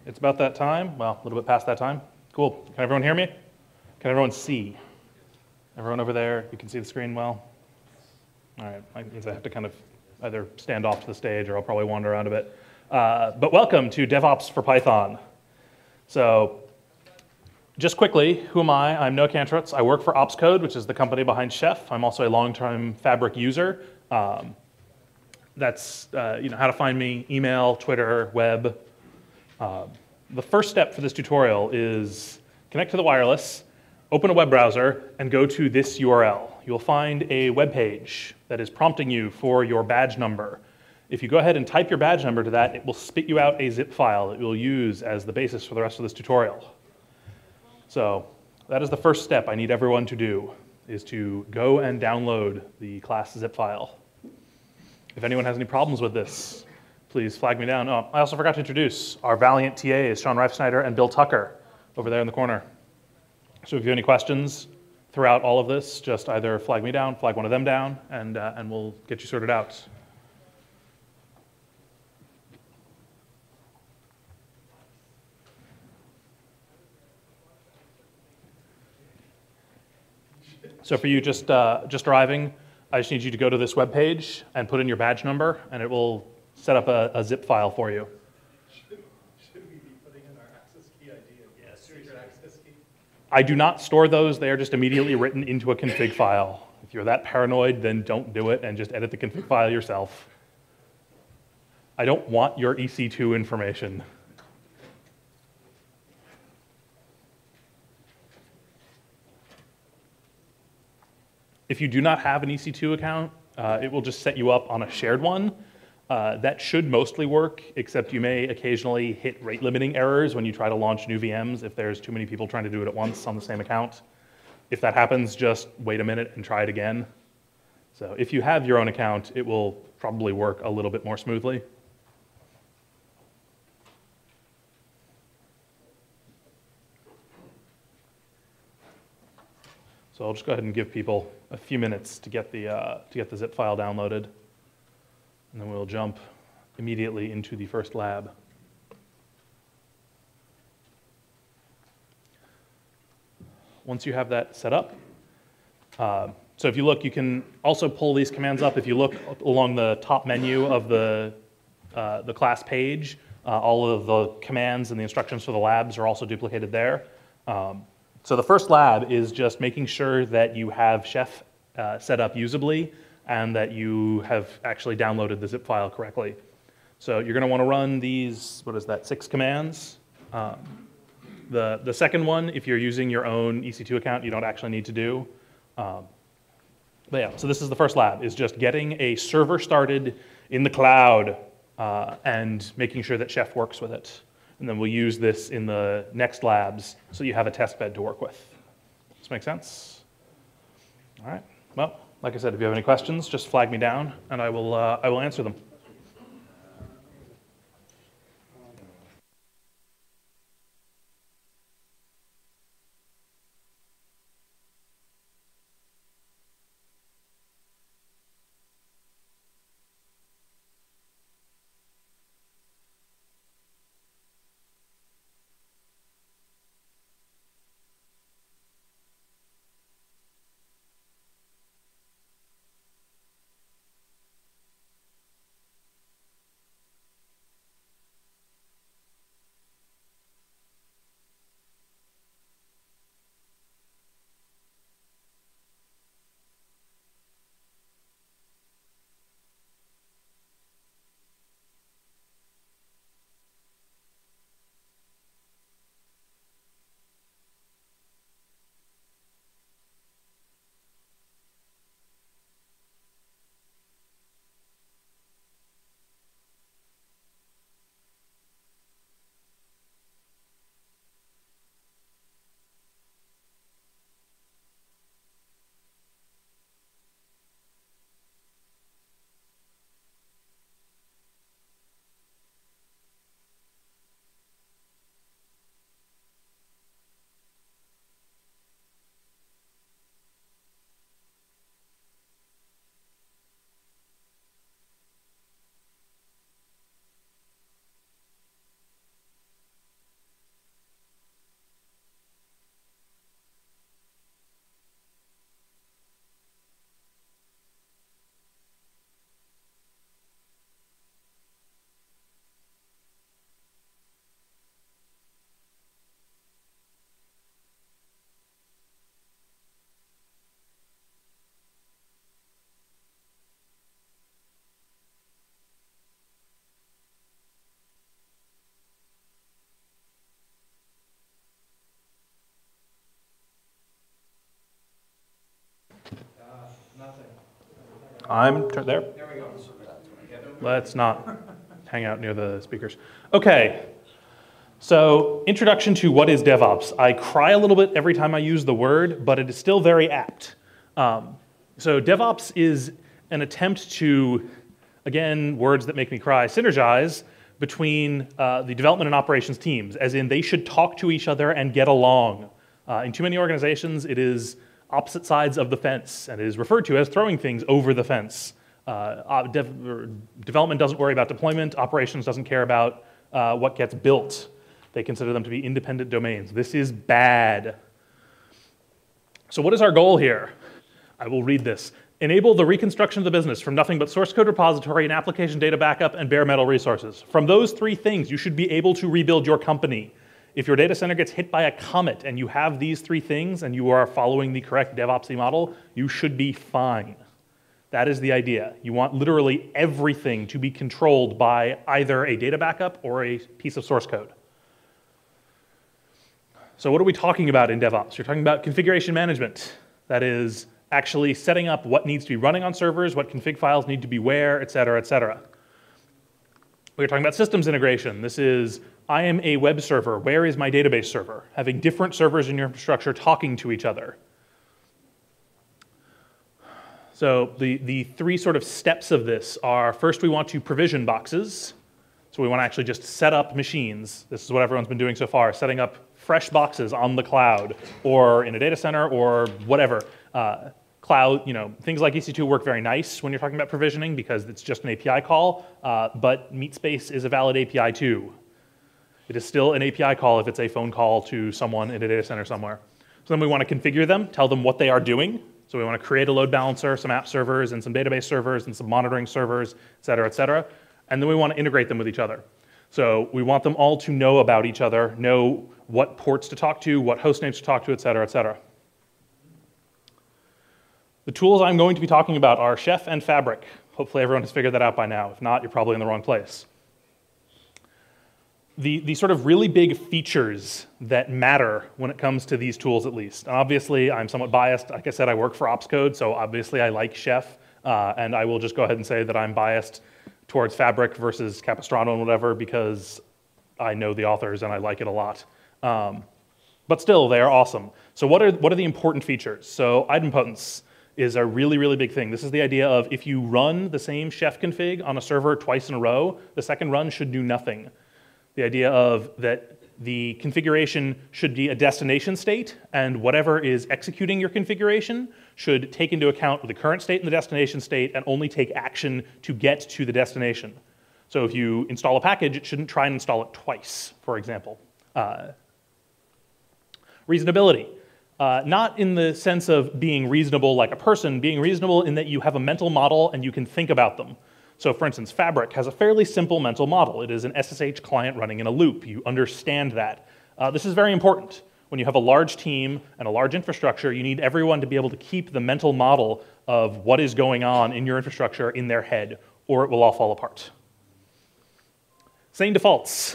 It's about that time. Well, a little bit past that time. Cool. Can everyone hear me? Can everyone see? Everyone over there, you can see the screen well? All right, that means I have to kind of either stand off to the stage or I'll probably wander around a bit. But welcome to DevOps for Python. So just quickly, who am I? I'm Noah Kantrowitz. I work for OpsCode, which is the company behind Chef. I'm also a long-term Fabric user. That's how to find me, email, Twitter, web. The first step for this tutorial is connect to the wireless, open a web browser, and go to this URL. You'll find a web page that is prompting you for your badge number. If you go ahead and type your badge number to that, it will spit you out a zip file that you'll use as the basis for the rest of this tutorial. So that is the first step I need everyone to do, is to go and download the class zip file. If anyone has any problems with this, please flag me down. Oh, I also forgot to introduce our valiant TAs, Sean Reifsnyder and Bill Tucker, over there in the corner. So if you have any questions throughout all of this, just either flag me down, flag one of them down, and we'll get you sorted out. So for you just arriving, I just need you to go to this web page and put in your badge number, and it will set up a zip file for you. Should we be putting in our access key ID? Yes. Secret access key? I do not store those. They are just immediately written into a config file. If you're that paranoid, then don't do it and just edit the config file yourself. I don't want your EC2 information. If you do not have an EC2 account, it will just set you up on a shared one. That should mostly work, except you may occasionally hit rate limiting errors when you try to launch new VMs if there's too many people trying to do it at once on the same account. If that happens, just wait a minute and try it again. So if you have your own account, it will probably work a little bit more smoothly. So I'll just go ahead and give people a few minutes to get the zip file downloaded, and then we'll jump immediately into the first lab. Once you have that set up, so if you look, you can also pull these commands up. If you look along the top menu of the class page, all of the commands and the instructions for the labs are also duplicated there. So the first lab is just making sure that you have Chef set up usably and that you have actually downloaded the zip file correctly. So you're going to want to run these, 6 commands. The second one, if you're using your own EC2 account, you don't actually need to do. But yeah, so this is the first lab, is just getting a server started in the cloud and making sure that Chef works with it. And then we'll use this in the next labs so you have a test bed to work with. Does this make sense? All right. Well, like I said, if you have any questions, just flag me down, and I will answer them. There. Let's not hang out near the speakers. Okay, so introduction to what is DevOps. I cry a little bit every time I use the word, but it is still very apt. So DevOps is an attempt to, again, words that make me cry, synergize between the development and operations teams, as in they should talk to each other and get along. In too many organizations, it is opposite sides of the fence, and it is referred to as throwing things over the fence. Development doesn't worry about deployment, operations doesn't care about what gets built. They consider them to be independent domains. This is bad. So what is our goal here? I will read this. Enable the reconstruction of the business from nothing but source code repository and application data backup and bare metal resources. From those three things, you should be able to rebuild your company. If your data center gets hit by a comet and you have these three things and you are following the correct DevOps model, you should be fine. That is the idea. You want literally everything to be controlled by either a data backup or a piece of source code. So what are we talking about in DevOps? You're talking about configuration management. That is actually setting up what needs to be running on servers, what config files need to be where, et cetera, et cetera. We're talking about systems integration. This is, I am a web server. Where is my database server? Having different servers in your infrastructure talking to each other. So the three sort of steps of this are, first we want to provision boxes. So we want to actually just set up machines. This is what everyone's been doing so far, setting up fresh boxes on the cloud or in a data center or whatever. Cloud, things like EC2 work very nice when you're talking about provisioning because it's just an API call, but MeetSpace is a valid API too. It is still an API call if it's a phone call to someone in a data center somewhere. So then we want to configure them, tell them what they are doing. So we want to create a load balancer, some app servers, and some database servers, and some monitoring servers, et cetera, et cetera. And then we want to integrate them with each other. So we want them all to know about each other, know what ports to talk to, what host names to talk to, et cetera, et cetera. The tools I'm going to be talking about are Chef and Fabric. Hopefully everyone has figured that out by now. If not, you're probably in the wrong place. The sort of really big features that matter when it comes to these tools, at least. And obviously, I'm somewhat biased. Like I said, I work for Ops Code, so obviously I like Chef. And I will just go ahead and say that I'm biased towards Fabric versus Capistrano and whatever because I know the authors and I like it a lot. But still, they are awesome. So what are the important features? So idempotence is a really, really big thing. This is the idea of if you run the same Chef config on a server twice in a row, the second run should do nothing. The idea of that the configuration should be a destination state, and whatever is executing your configuration should take into account the current state and the destination state and only take action to get to the destination. So if you install a package, it shouldn't try and install it twice, for example. Reasonability. Not in the sense of being reasonable like a person, being reasonable in that you have a mental model and you can think about them. So for instance, Fabric has a fairly simple mental model. It is an SSH client running in a loop. You understand that. This is very important. When you have a large team and a large infrastructure, you need everyone to be able to keep the mental model of what is going on in your infrastructure in their head, or it will all fall apart. Sane defaults.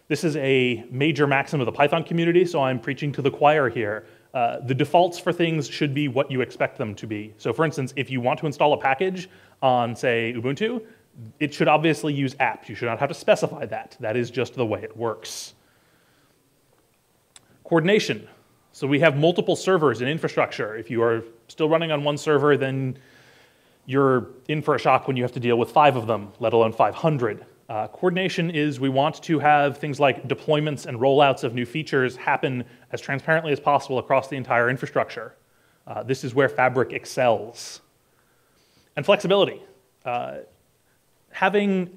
This is a major maxim of the Python community, so I'm preaching to the choir here. The defaults for things should be what you expect them to be. So for instance, if you want to install a package on, say, Ubuntu, it should obviously use apt. You should not have to specify that. That is just the way it works. Coordination. So we have multiple servers in infrastructure. If you are still running on one server, then you're in for a shock when you have to deal with 5 of them, let alone 500. Coordination is we want to have things like deployments and rollouts of new features happen as transparently as possible across the entire infrastructure. This is where Fabric excels. And flexibility. Having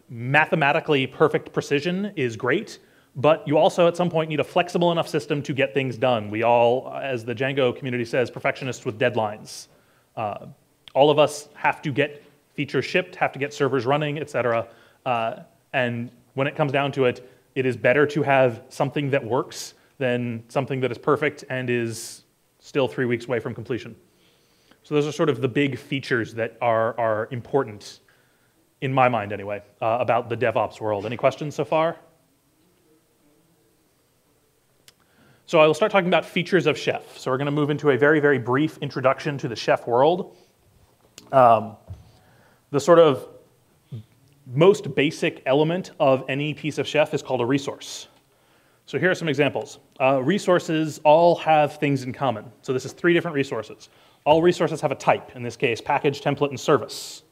mathematically perfect precision is great, but you also at some point need a flexible enough system to get things done. We all, as the Django community says, perfectionists with deadlines. All of us have to get features shipped, have to get servers running, et cetera. And when it comes down to it, it is better to have something that works than something that is perfect and is still 3 weeks away from completion. So those are sort of the big features that are important, in my mind anyway, about the DevOps world. Any questions so far? So I will start talking about features of Chef. So we're going to move into a very, very brief introduction to the Chef world. The sort of most basic element of any piece of Chef is called a resource. So here are some examples. Resources all have things in common. So this is 3 different resources. All resources have a type, in this case, package, template, and service.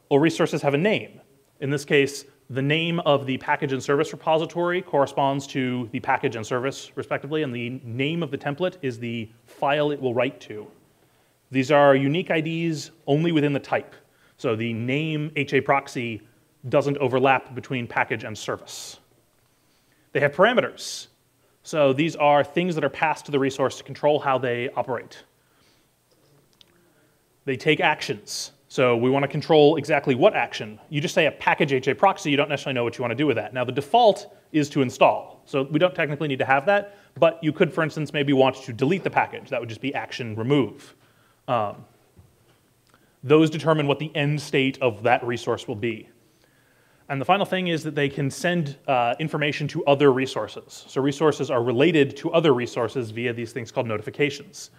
All resources have a name. In this case, the name of the package and service repository corresponds to the package and service, respectively, and the name of the template is the file it will write to. These are unique IDs only within the type. So the name HAProxy doesn't overlap between package and service. They have parameters. So these are things that are passed to the resource to control how they operate. They take actions. So we want to control exactly what action. You just say a package HAProxy, you don't necessarily know what you want to do with that. Now the default is to install. So we don't technically need to have that, but you could, for instance, maybe want to delete the package. That would just be action remove. Those determine what the end state of that resource will be. And the final thing is that they can send information to other resources. So resources are related to other resources via these things called notifications.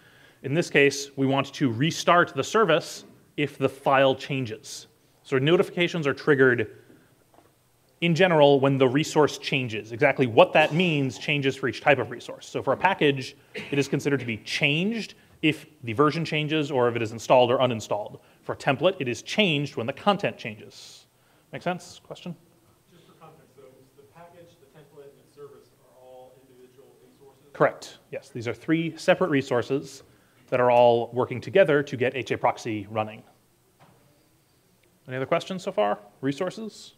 In this case, we want to restart the service if the file changes. So notifications are triggered in general when the resource changes. Exactly what that means changes for each type of resource. So for a package, it is considered to be changed if the version changes or if it is installed or uninstalled. For a template, it is changed when the content changes. Make sense? Question? Just for context, though, is the package, the template, and the service are all individual resources? Correct. Yes, these are 3 separate resources that are all working together to get HAProxy running. Any other questions so far? Resources?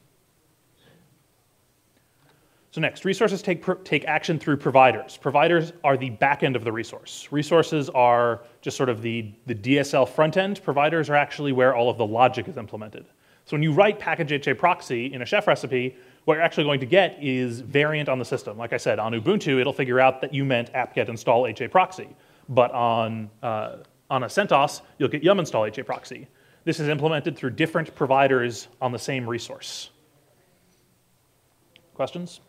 So next, resources take action through providers. Providers are the back end of the resource. Resources are just sort of the DSL front end. Providers are actually where all of the logic is implemented. So when you write package HAProxy in a Chef recipe, what you're actually going to get is variant on the system. Like I said, on Ubuntu, it'll figure out that you meant apt-get install HAProxy. But on a CentOS, you'll get yum install HAProxy. This is implemented through different providers on the same resource. Questions?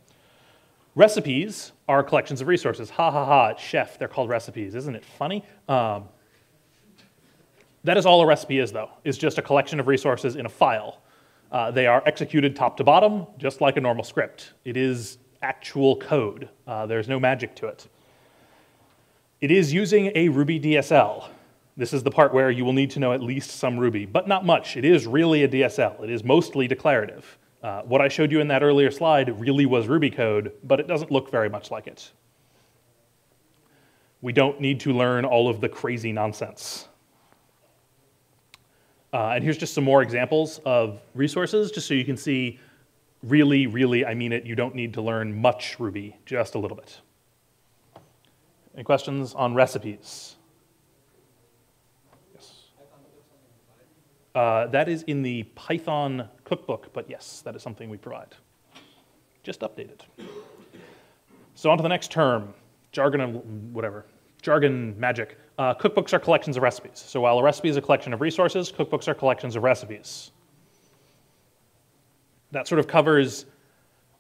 Recipes are collections of resources. Ha ha ha, it's Chef, they're called recipes. Isn't it funny? That is all a recipe is, though, is just a collection of resources in a file. They are executed top to bottom, just like a normal script. It is actual code. There's no magic to it. It is using a Ruby DSL. This is the part where you will need to know at least some Ruby, but not much. It is really a DSL. It is mostly declarative. What I showed you in that earlier slide really was Ruby code, but it doesn't look very much like it. We don't need to learn all of the crazy nonsense. And here's just some more examples of resources, just so you can see, really, really, I mean it, you don't need to learn much Ruby, just a little bit. Any questions on recipes? Yes. That is in the Python cookbook, but yes, that is something we provide. Just updated. So on to the next term, jargon and whatever. Jargon magic. Cookbooks are collections of recipes. So while a recipe is a collection of resources, cookbooks are collections of recipes. That sort of covers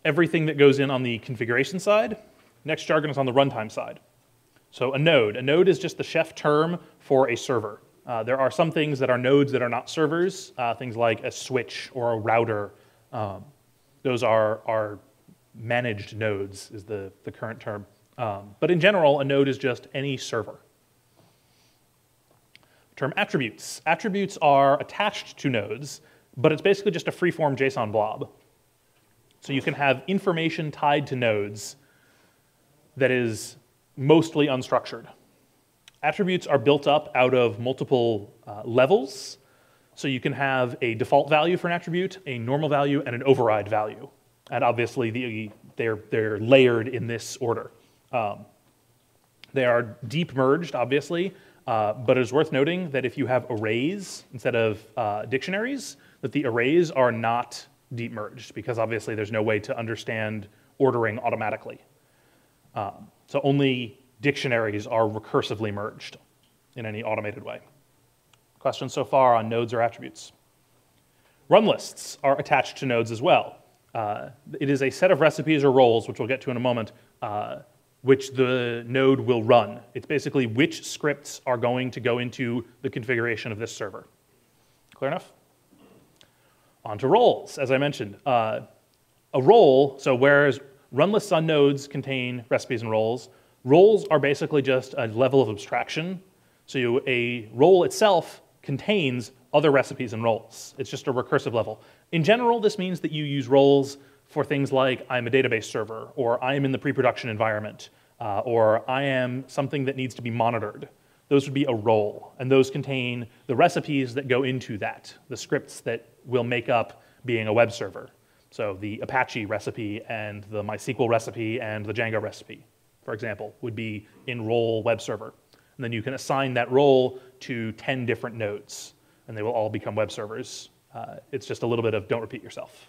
everything that goes in on the configuration side. Next jargon is on the runtime side. So a node. A node is just the Chef term for a server. There are some things that are nodes that are not servers, things like a switch or a router. Those are managed nodes is the current term. But in general, a node is just any server. Term attributes. Attributes are attached to nodes, but it's basically just a free-form JSON blob. So you can have information tied to nodes that is mostly unstructured. Attributes are built up out of multiple levels. So you can have a default value for an attribute, a normal value, and an override value. And obviously, they're layered in this order. They are deep merged, obviously, but it is worth noting that if you have arrays instead of dictionaries, that the arrays are not deep merged, because obviously there's no way to understand ordering automatically. So only dictionaries are recursively merged in any automated way. Questions so far on nodes or attributes? Run lists are attached to nodes as well. It is a set of recipes or roles, which we'll get to in a moment, which the node will run. It's basically which scripts are going to go into the configuration of this server. Clear enough? On to roles, as I mentioned. A role, so whereas run lists on nodes contain recipes and roles, roles are basically just a level of abstraction. So a role itself contains other recipes and roles. It's just a recursive level. In general, this means that you use roles for things like I'm a database server, or I am in the pre-production environment, or I am something that needs to be monitored. Those would be a role, and those contain the recipes that go into that, the scripts that will make up being a web server. So the Apache recipe and the MySQL recipe and the Django recipe, for example, would be in role web server. And then you can assign that role to 10 different nodes, and they will all become web servers. It's just a little bit of don't repeat yourself.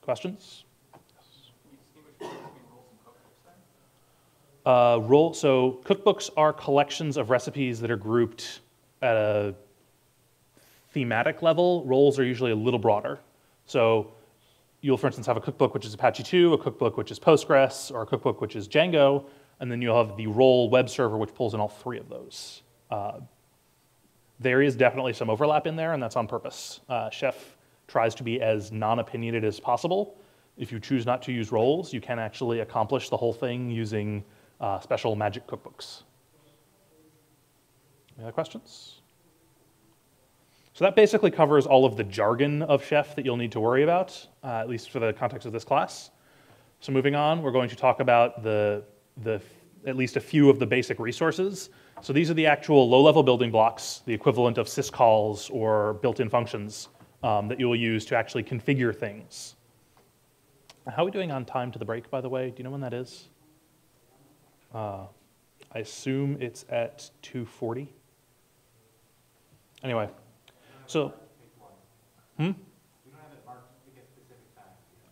Questions? So cookbooks are collections of recipes that are grouped at a thematic level. Roles are usually a little broader. So you'll, for instance, have a cookbook which is Apache 2, a cookbook which is Postgres, or a cookbook which is Django, and then you'll have the role web server which pulls in all three of those. There is definitely some overlap in there, and that's on purpose. Chef tries to be as non-opinionated as possible. If you choose not to use roles, you can actually accomplish the whole thing using special magic cookbooks. Any other questions? So that basically covers all of the jargon of Chef that you'll need to worry about, at least for the context of this class. So moving on, we're going to talk about at least a few of the basic resources. So these are the actual low-level building blocks, the equivalent of syscalls or built-in functions that you will use to actually configure things. How are we doing on time to the break, by the way? Do you know when that is? I assume it's at 2:40. Anyway, so, We don't have it marked to get specific time.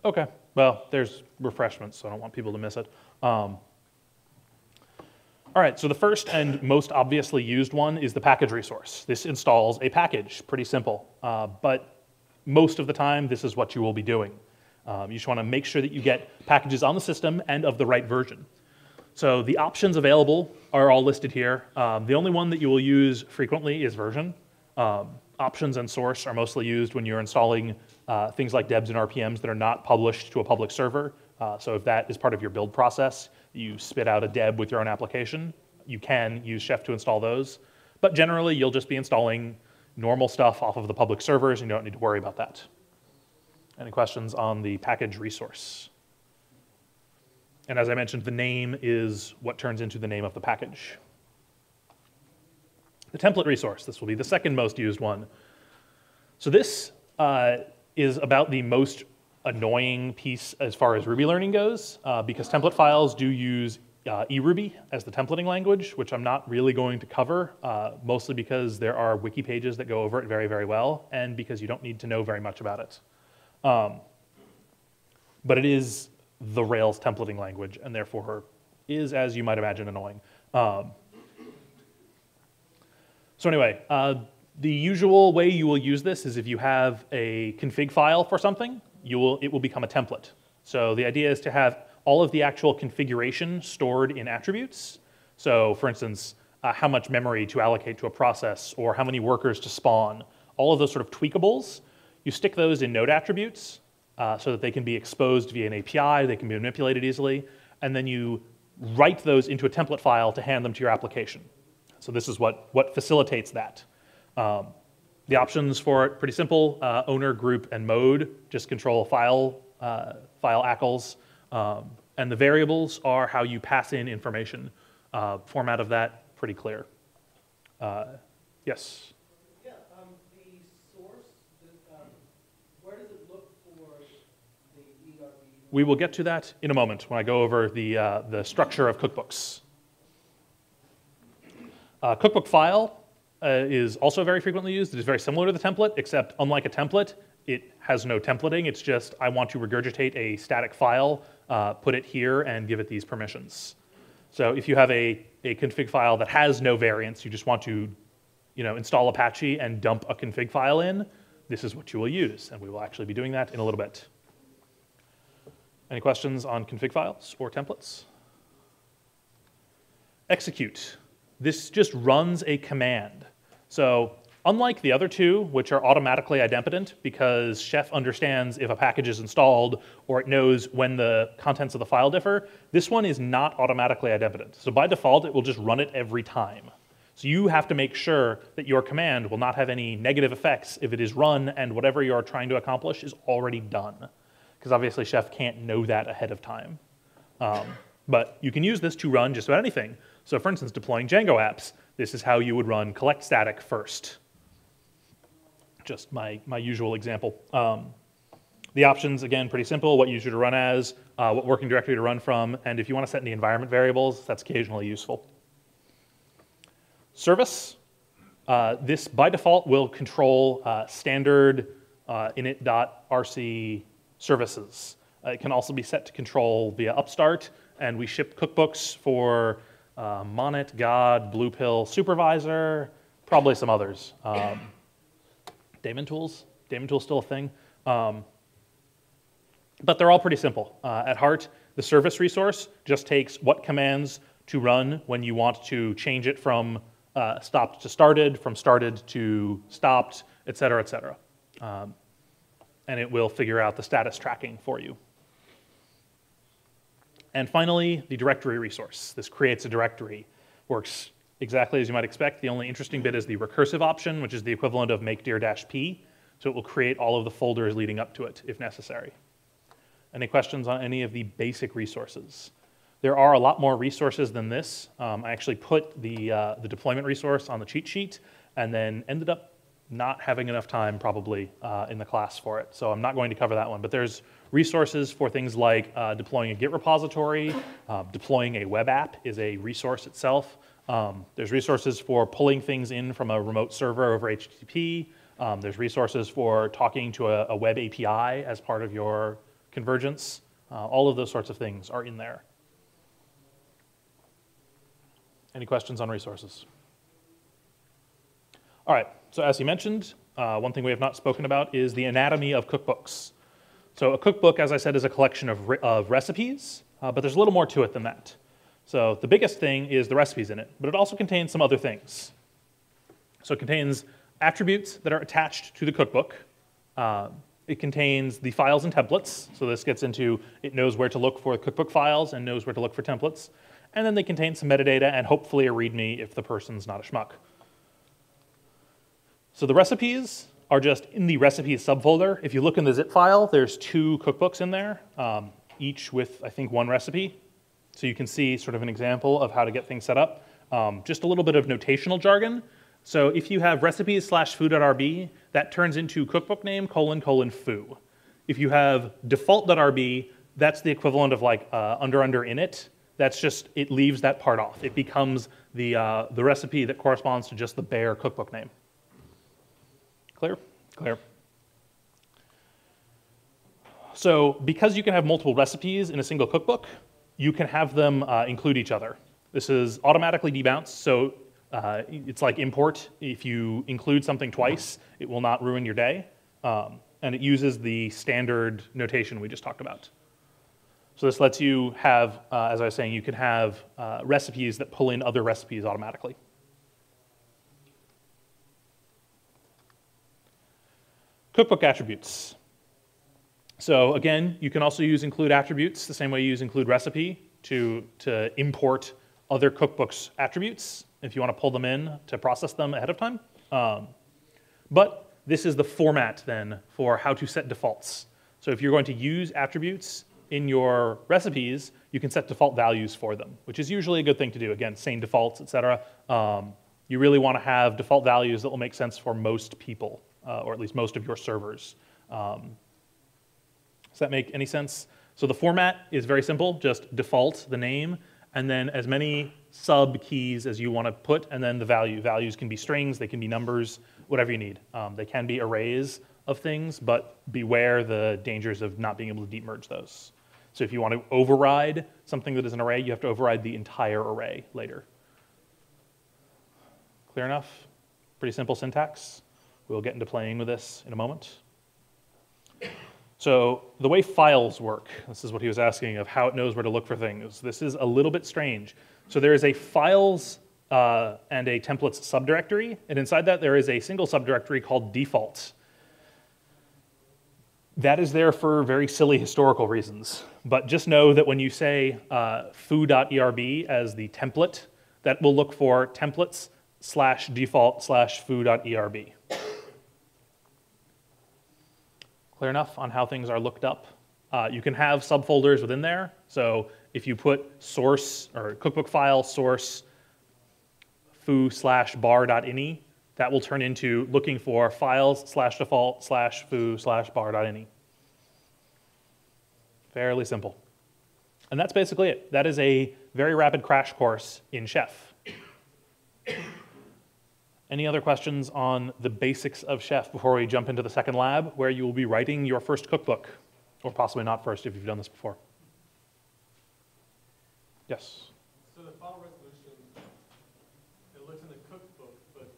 okay. Well, there's refreshments, so I don't want people to miss it. All right, so the first and most obviously used one is the package resource. This installs a package, pretty simple. But most of the time, this is what you will be doing. You just want to make sure that you get packages on the system and of the right version. So the options available are all listed here. The only one that you will use frequently is version. Options and source are mostly used when you're installing things like debs and RPMs that are not published to a public server. So if that is part of your build process, you spit out a deb with your own application, you can use Chef to install those. But generally, you'll just be installing normal stuff off of the public servers, and you don't need to worry about that. Any questions on the package resource? And as I mentioned, the name is what turns into the name of the package. The template resource, this will be the second most used one. So this is about the most annoying piece as far as Ruby learning goes, because template files do use eRuby as the templating language, which I'm not really going to cover, mostly because there are wiki pages that go over it very, very well, and because you don't need to know very much about it. But it is the Rails templating language, and therefore is, as you might imagine, annoying. So anyway, the usual way you will use this is if you have a config file for something, it will become a template. So the idea is to have all of the actual configuration stored in attributes. So for instance, how much memory to allocate to a process, or how many workers to spawn, all of those sort of tweakables, you stick those in node attributes so that they can be exposed via an API, they can be manipulated easily, and then you write those into a template file to hand them to your application. So this is what facilitates that. The options for it, pretty simple, owner, group, and mode, just control file ACLs. And the variables are how you pass in information. Format of that, pretty clear. Yes? Yeah, the source, where does it look for the ERB? We will get to that in a moment when I go over the structure of cookbooks. Cookbook file is also very frequently used. It is very similar to the template, except unlike a template, it has no templating. It's just, I want to regurgitate a static file, put it here, and give it these permissions. So if you have a config file that has no variants, you just want to install Apache and dump a config file in, this is what you will use, and we will actually be doing that in a little bit. Any questions on config files or templates? Execute. This just runs a command. So Unlike the other two, which are automatically idempotent because Chef understands if a package is installed or it knows when the contents of the file differ, this one is not automatically idempotent. So by default, it will just run it every time. So you have to make sure that your command will not have any negative effects if it is run and whatever you're trying to accomplish is already done. Because obviously Chef can't know that ahead of time. But you can use this to run just about anything. So for instance, deploying Django apps, this is how you would run collect static first. Just my usual example. The options, again, pretty simple. What user to run as, what working directory to run from, and if you want to set any environment variables, that's occasionally useful. Service. This, by default, will control standard init.rc services. It can also be set to control via upstart, and we ship cookbooks for Monet, God, Blue Pill, Supervisor, probably some others. Daemon tools? Daemon tools still a thing? But they're all pretty simple. At heart, the service resource just takes what commands to run when you want to change it from stopped to started, from started to stopped, et cetera, et cetera. And it will figure out the status tracking for you. And finally, the directory resource. This creates a directory. Works exactly as you might expect. The only interesting bit is the recursive option, which is the equivalent of make dir-p. So it will create all of the folders leading up to it if necessary. Any questions on any of the basic resources? There are a lot more resources than this. I actually put the deployment resource on the cheat sheet and then ended up not having enough time probably in the class for it. So I'm not going to cover that one, but there's resources for things like deploying a Git repository, deploying a web app is a resource itself. There's resources for pulling things in from a remote server over HTTP. There's resources for talking to a web API as part of your convergence. All of those sorts of things are in there. Any questions on resources? All right, so as you mentioned, one thing we have not spoken about is the anatomy of cookbooks. So a cookbook, as I said, is a collection of recipes, but there's a little more to it than that. So the biggest thing is the recipes in it, but it also contains some other things. So it contains attributes that are attached to the cookbook. It contains the files and templates. So this gets into, it knows where to look for cookbook files and knows where to look for templates. And then they contain some metadata and hopefully a README if the person's not a schmuck. So the recipes are just in the recipes subfolder. If you look in the zip file, there's 2 cookbooks in there, each with, I think, 1 recipe. So you can see sort of an example of how to get things set up. Just a little bit of notational jargon. So if you have recipes/foo.rb, that turns into cookbook name : foo. If you have default.rb, that's the equivalent of like under init. That's just, it leaves that part off. It becomes the recipe that corresponds to just the bare cookbook name. Clear? Clear. So because you can have multiple recipes in a single cookbook, you can have them include each other. This is automatically debounced, so it's like import. If you include something twice, it will not ruin your day. And it uses the standard notation we just talked about. So this lets you have, as I was saying, you can have recipes that pull in other recipes automatically. Cookbook attributes. So again, you can also use include attributes the same way you use include recipe to import other cookbooks attributes if you want to pull them in to process them ahead of time. But this is the format then for how to set defaults. So if you're going to use attributes in your recipes, you can set default values for them, which is usually a good thing to do. Again, same defaults, et cetera. You really want to have default values that will make sense for most people, or at least most of your servers. Does that make any sense? So the format is very simple, just default, the name, and then as many sub keys as you want to put, and then the value. Values can be strings, they can be numbers, whatever you need. They can be arrays of things, but beware the dangers of not being able to deep merge those. So if you want to override something that is an array, you have to override the entire array later. Clear enough? Pretty simple syntax. We'll get into playing with this in a moment. So the way files work, this is what he was asking of how it knows where to look for things. This is a little bit strange. So there is a files and a templates subdirectory, and inside that there is a single subdirectory called default. That is there for very silly historical reasons, but just know that when you say foo.erb as the template, that will look for templates/default/foo.erb. Clear enough on how things are looked up? You can have subfolders within there, so if you put source or cookbook file source foo/bar.ini, that will turn into looking for files/default/foo/bar.ini. Fairly simple. And that's basically it. That is a very rapid crash course in Chef. Any other questions on the basics of Chef before we jump into the second lab, where you will be writing your first cookbook? Or possibly not first if you've done this before. Yes? So the file resolution, it looks in the cookbook, but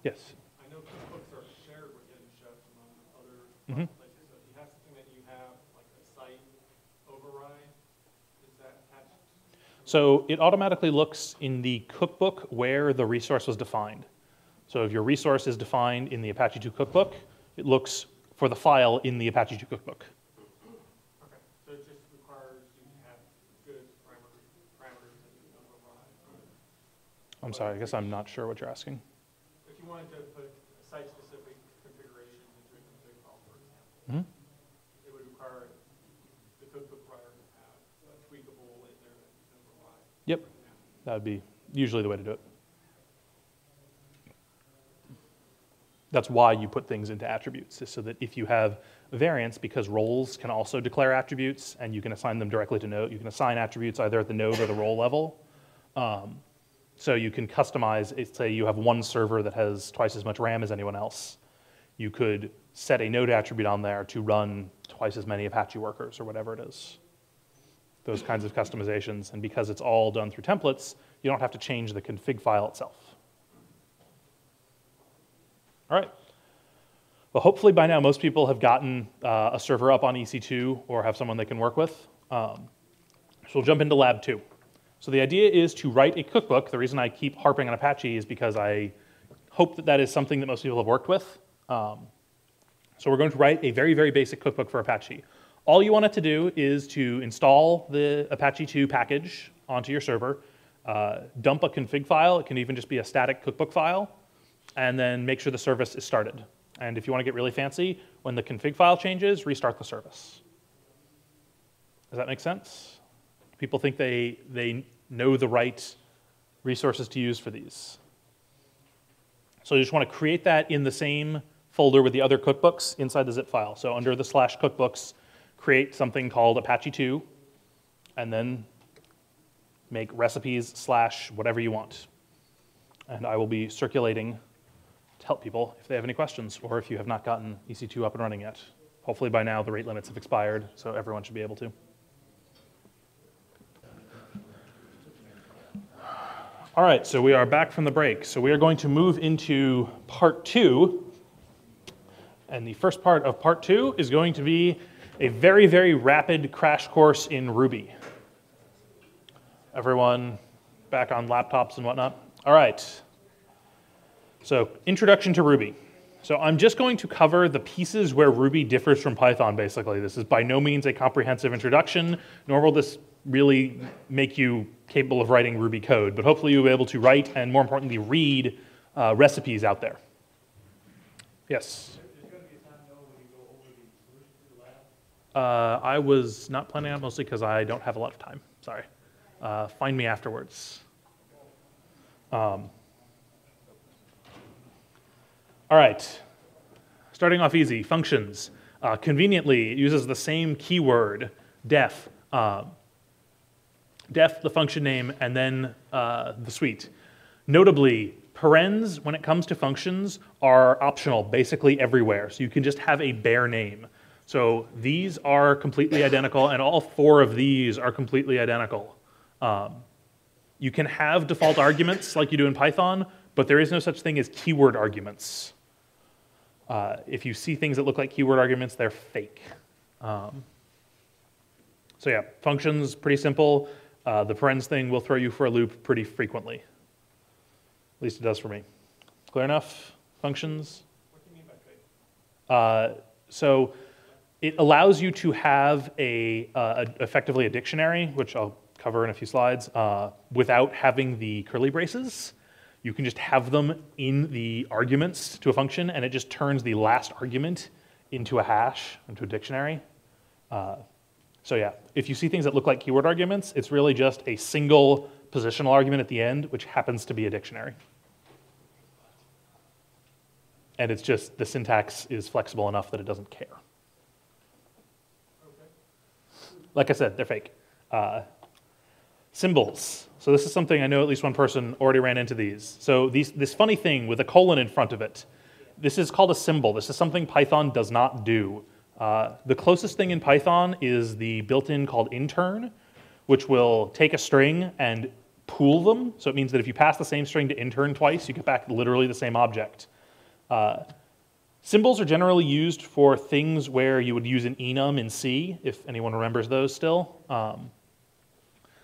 Yes. I know cookbooks are shared within Chef among other Mhm. places. So if you have something that you have, like a site override, is that attached? So it automatically looks in the cookbook where the resource was defined. So if your resource is defined in the Apache 2 cookbook, it looks for the file in the Apache 2 cookbook. Okay, so it just requires you to have good parameters that you can override. I'm sorry, I guess I'm not sure what you're asking. If you wanted to put site-specific configurations into a config file, for example, Mhm. it would require the cookbook writer to have a tweakable in there that you can override. Yep, that would be usually the way to do it. That's why you put things into attributes, is so that if you have variants, because roles can also declare attributes, and you can assign them directly to node. You can assign attributes either at the node or the role level. So you can customize, say you have one server that has twice as much RAM as anyone else. You could set a node attribute on there to run twice as many Apache workers or whatever it is. Those kinds of customizations, and because it's all done through templates, you don't have to change the config file itself. All right. Well, hopefully by now most people have gotten a server up on EC2 or have someone they can work with. So we'll jump into lab 2. So the idea is to write a cookbook. The reason I keep harping on Apache is because I hope that that is something that most people have worked with. So we're going to write a very, very basic cookbook for Apache. All you want it to do is to install the Apache 2 package onto your server, dump a config file. It can even just be a static cookbook file, and then make sure the service is started. And if you want to get really fancy, when the config file changes, restart the service. Does that make sense? People think they know the right resources to use for these. So you just want to create that in the same folder with the other cookbooks inside the zip file. So under the /cookbooks, create something called Apache 2, and then make recipes / whatever you want. And I will be circulating to help people if they have any questions, or if you have not gotten EC2 up and running yet. Hopefully by now the rate limits have expired, so everyone should be able to. All right, so we are back from the break. So we are going to move into part 2. And the first part of part 2 is going to be a very, very rapid crash course in Ruby. Everyone back on laptops and whatnot? All right. So introduction to Ruby. So I'm just going to cover the pieces where Ruby differs from Python, basically. This is by no means a comprehensive introduction, nor will this really make you capable of writing Ruby code, but hopefully you'll be able to write and, more importantly, read recipes out there. Yes? There's going to be a time, though, when you go over the solution to the lab. I was not planning on it, mostly because I don't have a lot of time. Sorry. Find me afterwards. All right, starting off easy, functions. Conveniently, it uses the same keyword, def. Def, the function name, and then the suite. Notably, parens, when it comes to functions, are optional basically everywhere. So you can just have a bare name. So these are completely identical, and all 4 of these are completely identical. You can have default arguments like you do in Python, but there is no such thing as keyword arguments. If you see things that look like keyword arguments, they're fake. So yeah, functions, pretty simple. The parens thing will throw you for a loop pretty frequently. At least it does for me. Clear enough? Functions? What do you mean by fake? So it allows you to have effectively a dictionary, which I'll cover in a few slides, without having the curly braces. You can just have them in the arguments to a function, and it just turns the last argument into a hash, into a dictionary. So yeah, if you see things that look like keyword arguments, it's really just a single positional argument at the end, which happens to be a dictionary. And it's just the syntax is flexible enough that it doesn't care. Okay. Like I said, they're fake. Symbols. So this is something I know at least one person already ran into these. So this funny thing with a colon in front of it, this is called a symbol. This is something Python does not do. The closest thing in Python is the built-in called intern, which will take a string and pool them. So it means that if you pass the same string to intern twice, you get back literally the same object. Symbols are generally used for things where you would use an enum in C, if anyone remembers those still.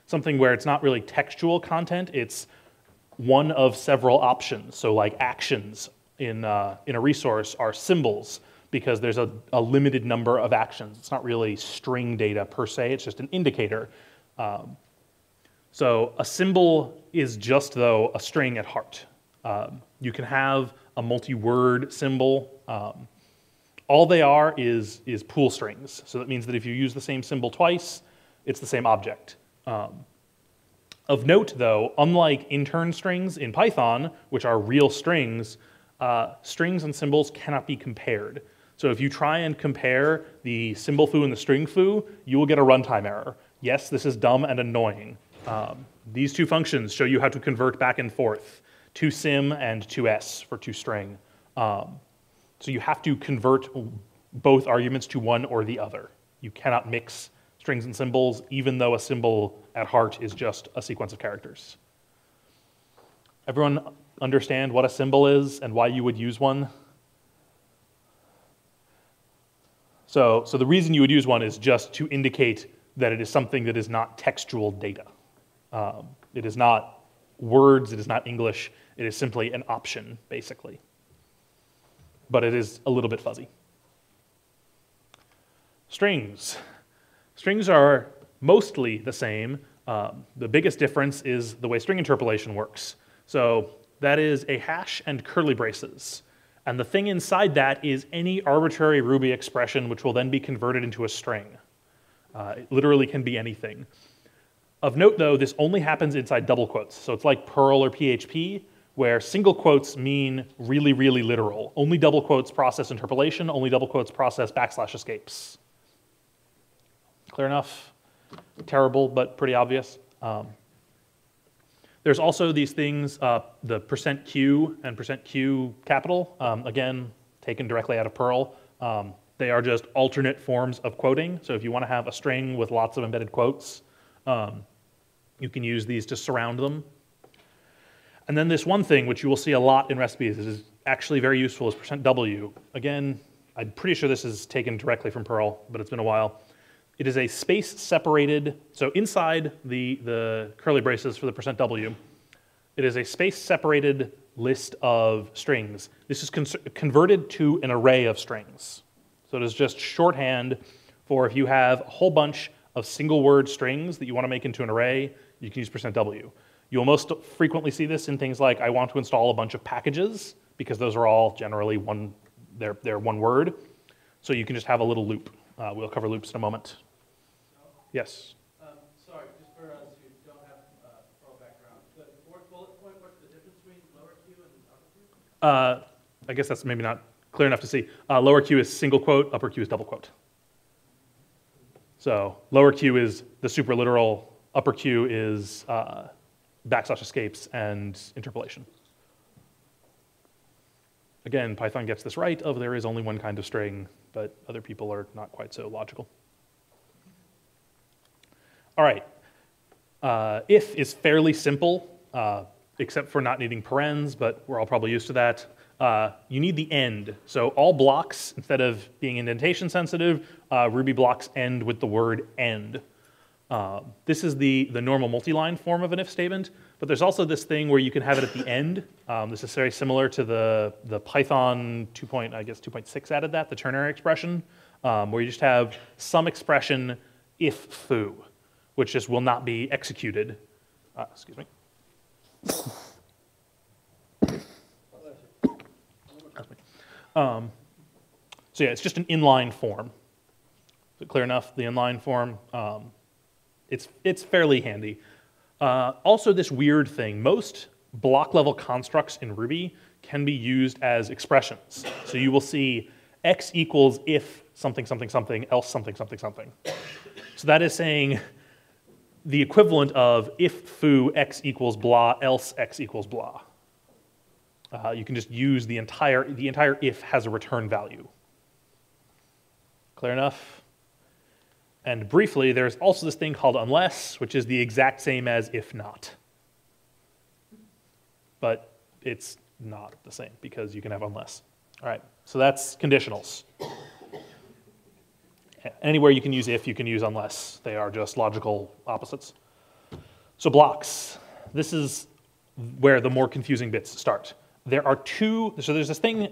Something where it's not really textual content, it's one of several options. So like actions in a resource are symbols because there's a limited number of actions. It's not really string data per se, it's just an indicator. So a symbol is just, though, a string at heart. You can have a multi-word symbol. All they are is pool strings. So that means that if you use the same symbol twice, it's the same object. Of note, though, unlike intern strings in Python, which are real strings, strings and symbols cannot be compared. So if you try and compare the symbol foo and the string foo, you will get a runtime error. Yes, this is dumb and annoying. These two functions show you how to convert back and forth, to sim and to s for to string. So you have to convert both arguments to one or the other. You cannot mix strings and symbols, even though a symbol at heart is just a sequence of characters. Everyone understand what a symbol is and why you would use one? So the reason you would use one is just to indicate that it is something that is not textual data. It is not words, it is not English, it is simply an option, basically. But it is a little bit fuzzy. Strings. Strings are mostly the same. The biggest difference is the way string interpolation works. So that is a hash and curly braces. And the thing inside that is any arbitrary Ruby expression which will then be converted into a string. It literally can be anything. Of note, though, this only happens inside double quotes. So it's like Perl or PHP, where single quotes mean really, really literal. Only double quotes process interpolation, only double quotes process / escapes. Clear enough? Terrible, but pretty obvious. There's also these things, the %q and %q capital, again, taken directly out of Perl. They are just alternate forms of quoting. So if you want to have a string with lots of embedded quotes, you can use these to surround them. And then this one thing, which you will see a lot in recipes, this is actually very useful, is %w. Again, I'm pretty sure this is taken directly from Perl, but it's been a while. It is a space-separated, so inside the curly braces for the %w, it is a space-separated list of strings. This is converted to an array of strings. So it is just shorthand for if you have a whole bunch of single-word strings that you want to make into an array, you can use %w. You'll most frequently see this in things like I want to install a bunch of packages, because those are all generally they're one word. So you can just have a little loop. We'll cover loops in a moment. Yes? Sorry, just for us who don't have Perl background, the fourth bullet point, what's the difference between lower Q and upper Q? I guess that's maybe not clear enough to see. Lower Q is single quote, upper Q is double quote. So lower Q is the super literal, upper Q is / escapes and interpolation. Again, Python gets this right of there is only one kind of string, but other people are not quite so logical. All right, if is fairly simple, except for not needing parens, but we're all probably used to that. You need the end. So all blocks, instead of being indentation sensitive, Ruby blocks end with the word end. This is the normal multi-line form of an if statement, but there's also this thing where you can have it at the end. This is very similar to the Python 2.6 added that, the ternary expression, where you just have some expression if foo, which just will not be executed. Excuse me. So yeah, it's just an inline form. Is it clear enough, the inline form? It's fairly handy. Also this weird thing, most block level constructs in Ruby can be used as expressions. So you will see x equals if something, something, something, else something, something, something. So that is saying the equivalent of if foo x equals blah, else x equals blah. You can just use the entire if has a return value. Clear enough? And briefly, there's also this thing called unless, which is the exact same as if not. But it's not the same because you can have unless. All right, so that's conditionals. Anywhere you can use if, you can use unless. They are just logical opposites. So blocks. This is where the more confusing bits start. There are two, so there's this thing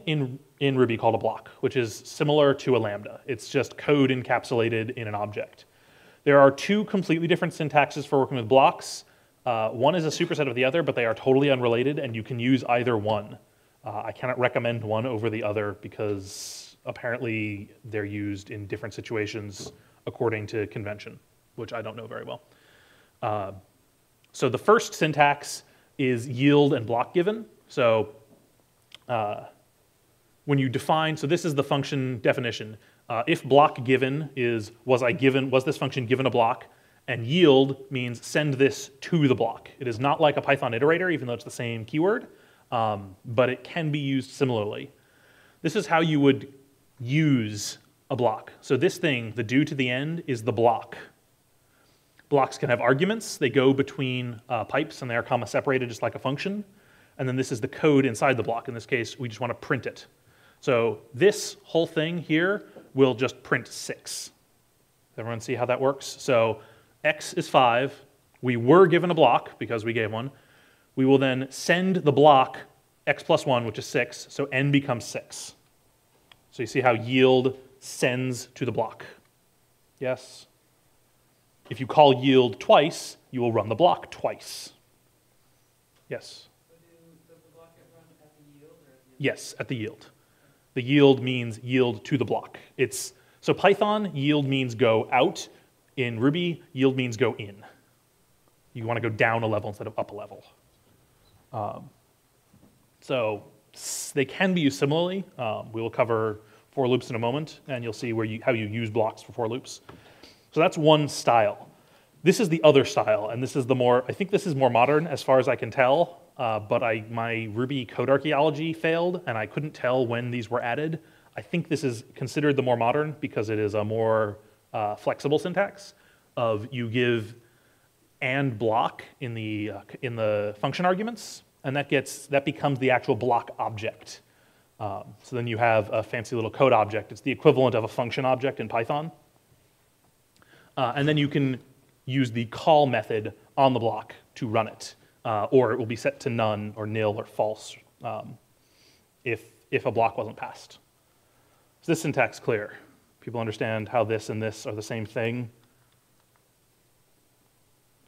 in Ruby called a block, which is similar to a lambda. It's just code encapsulated in an object. There are two completely different syntaxes for working with blocks. One is a superset of the other, but they are totally unrelated, and you can use either one. I cannot recommend one over the other because apparently they're used in different situations according to convention, which I don't know very well. So the first syntax is yield and block given. So when you define, so this is the function definition. If block given is, was this function given a block? And yield means send this to the block. It is not like a Python iterator, even though it's the same keyword, but it can be used similarly. This is how you would use a block. So this thing, the do to the end, is the block. Blocks can have arguments. They go between pipes, and they are comma separated just like a function. And then this is the code inside the block. In this case, we just want to print it. So this whole thing here will just print 6. Everyone see how that works? So x is 5. We were given a block because we gave one. We will then send the block x plus 1, which is 6, so n becomes 6. So you see how yield sends to the block. Yes? If you call yield twice, you will run the block twice. Yes? Does the block get run at the yield or at the Yes, at the yield. The yield means yield to the block. So Python, yield means go out. In Ruby, yield means go in. You want to go down a level instead of up a level. So they can be used similarly. We will cover for loops in a moment, and you'll see how you use blocks for for loops. So that's one style. This is the other style, and this is I think this is more modern as far as I can tell, but my Ruby code archaeology failed, and I couldn't tell when these were added. I think this is considered the more modern because it is a more flexible syntax of you give and block in the function arguments, and that becomes the actual block object. So then you have a fancy little code object. It's the equivalent of a function object in Python. And then you can use the call method on the block to run it, or it will be set to none or nil or false if a block wasn't passed. Is this syntax clear? People understand how this and this are the same thing?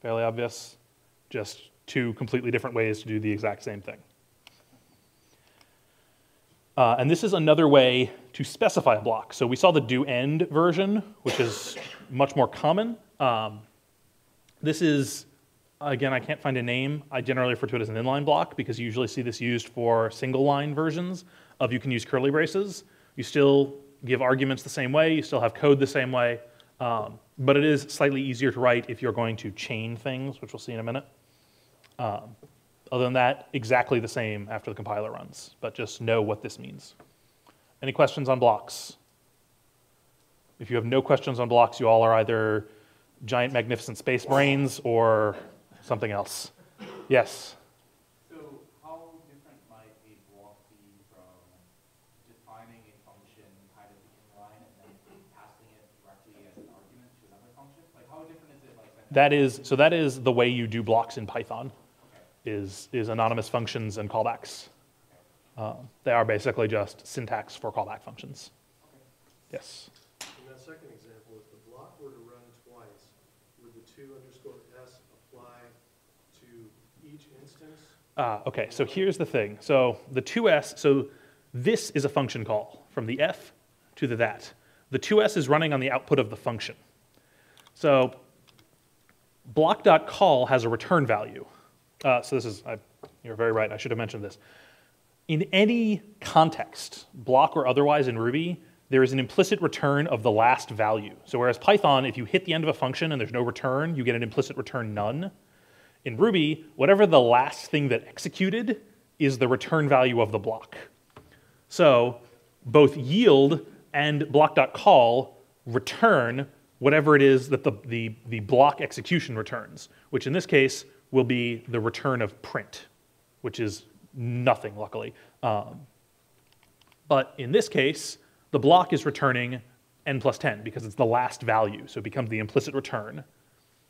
Fairly obvious? Just two completely different ways to do the exact same thing. And this is another way to specify a block. So we saw the do end version, which is much more common. This is, again, I can't find a name. I generally refer to it as an inline block because you usually see this used for single line versions of you can use curly braces. You still give arguments the same way. You still have code the same way. But it is slightly easier to write if you're going to chain things, which we'll see in a minute. Other than that, exactly the same after the compiler runs, but just know what this means. Any questions on blocks? If you have no questions on blocks, you all are either giant, magnificent space brains or something else. Yes? So how different might a block be from defining a function kind of inline and then passing it directly as an argument to another function? Like how different is it like than That is the way you do blocks in Python, is anonymous functions and callbacks. They are basically just syntax for callback functions. Yes. In that second example, if the block were to run twice, would the 2_s apply to each instance? Okay, so here's the thing. So the 2s, so this is a function call from the f to the that. The 2s is running on the output of the function. So block.call has a return value. So this is, you're very right, I should have mentioned this. In any context, block or otherwise in Ruby, there is an implicit return of the last value. So whereas Python, if you hit the end of a function and there's no return, you get an implicit return none. In Ruby, whatever the last thing that executed is the return value of the block. So both yield and block.call return whatever it is that the block execution returns, which in this case will be the return of print, which is nothing, luckily. But in this case, the block is returning n plus 10 because it's the last value, so it becomes the implicit return.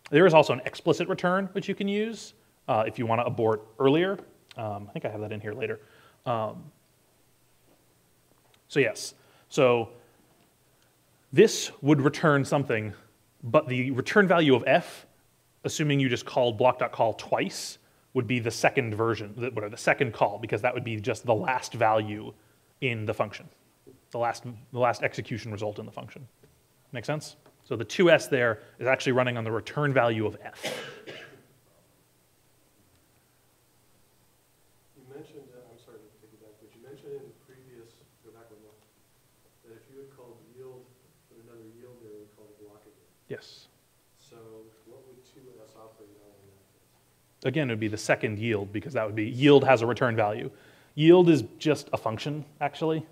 There is also an explicit return which you can use if you want to abort earlier. I think I have that in here later. So yes, so this would return something, but the return value of f, assuming you just called block.call twice, would be the second version, the second call, because that would be just the last value in the function, the last execution result in the function. Make sense? So the 2s there is actually running on the return value of f. You mentioned, I'm sorry to take you back, but you mentioned in the previous, go back one more, that if you had called yield, put another yield there, you called block again. Yes. So what would 2s operate on in that case? Again, it would be the second yield, because that would be, yield has a return value. Yield is just a function, actually.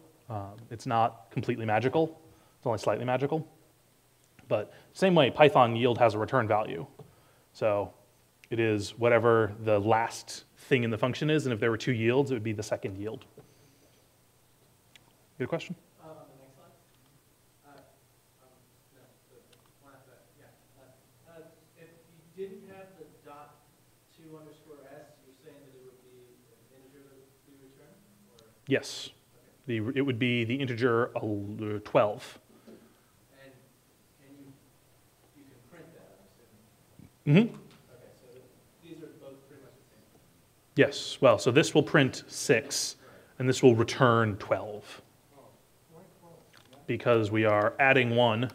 It's not completely magical. It's only slightly magical. But same way, Python yield has a return value. So it is whatever the last thing in the function is, and if there were two yields, it would be the second yield. Good question? On the next slide? No, the one after that, yeah. If you didn't have the dot 2_s, you're saying that it would be an integer that would be returned? Or? Yes. Okay. It would be the integer 12. Mm-hmm. Okay, so these are both pretty much the same. Yes, well, so this will print 6, and this will return 12. Because we are adding 1,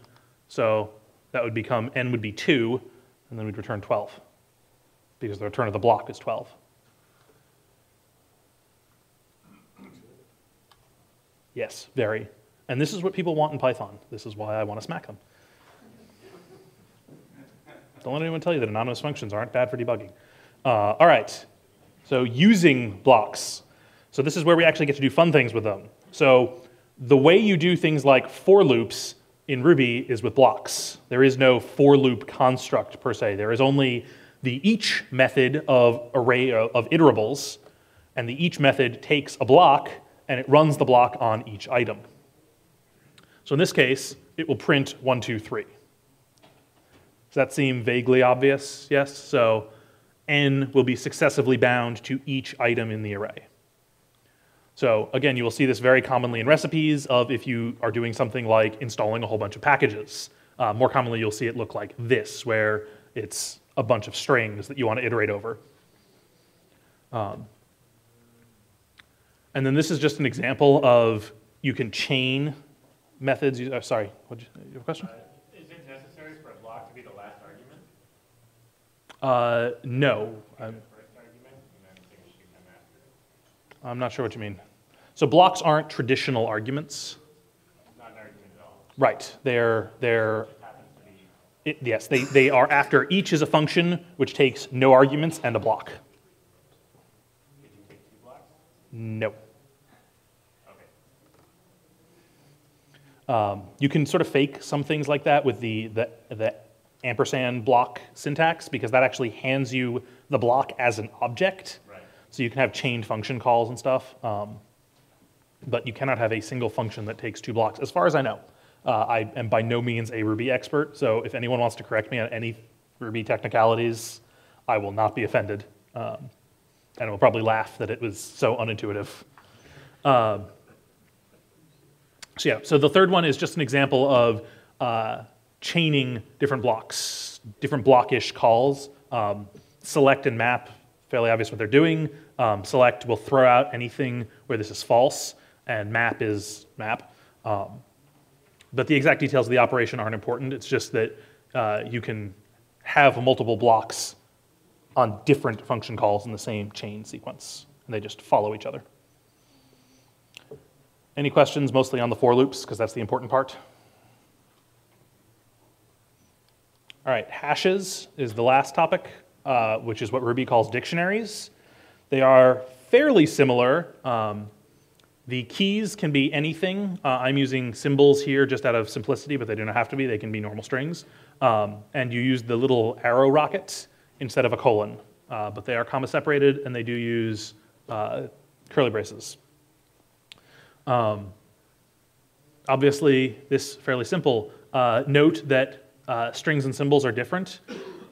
so that would become, n would be 2, and then we'd return 12. Because the return of the block is 12. Yes, very. And this is what people want in Python. This is why I want to smack them. Don't let anyone tell you that anonymous functions aren't bad for debugging. All right, so using blocks. So this is where we actually get to do fun things with them. So the way you do things like for loops in Ruby is with blocks. There is no for loop construct per se. There is only the each method of array of iterables, and the each method takes a block and it runs the block on each item. So in this case, it will print 1, 2, 3. Does that seem vaguely obvious? Yes? So n will be successively bound to each item in the array. So again, you will see this very commonly in recipes of if you are doing something like installing a whole bunch of packages. More commonly, you'll see it look like this, where it's a bunch of strings that you want to iterate over. And then this is just an example of you can chain methods. Sorry, you have a question? Is it necessary for a block to be the last argument? No. The first argument, and then things should come after it? I'm not sure what you mean. So blocks aren't traditional arguments. Not an argument at all. Right. They're It happens to be. yes, they are after each is a function which takes no arguments and a block. Did you take 2 blocks? No. Okay. You can sort of fake some things like that with the ampersand block syntax, because that actually hands you the block as an object. Right. So you can have chained function calls and stuff, but you cannot have a single function that takes 2 blocks, as far as I know. I am by no means a Ruby expert, so if anyone wants to correct me on any Ruby technicalities, I will not be offended. And will probably laugh that it was so unintuitive. So the third one is just an example of chaining different blocks, different blockish calls. Select and map, fairly obvious what they're doing. Select will throw out anything where this is false, and map is map. But the exact details of the operation aren't important. It's just that you can have multiple blocks on different function calls in the same chain sequence, and they just follow each other. Any questions, mostly on the for loops, because that's the important part? All right, hashes is the last topic, which is what Ruby calls dictionaries. They are fairly similar. The keys can be anything. I'm using symbols here just out of simplicity, but they do not have to be. They can be normal strings. And you use the little arrow rocket instead of a colon. But they are comma separated, and they do use curly braces. Obviously, this is fairly simple. Note that strings and symbols are different.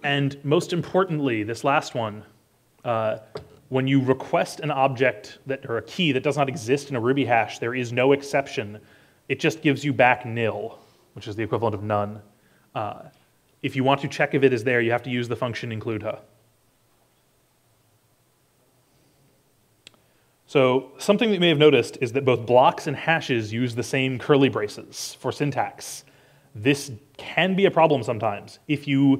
And most importantly, this last one, when you request an object or a key that does not exist in a Ruby hash, there is no exception. It just gives you back nil, which is the equivalent of none. If you want to check if it is there, you have to use the function includeha. So something that you may have noticed is that both blocks and hashes use the same curly braces for syntax. This can be a problem sometimes. So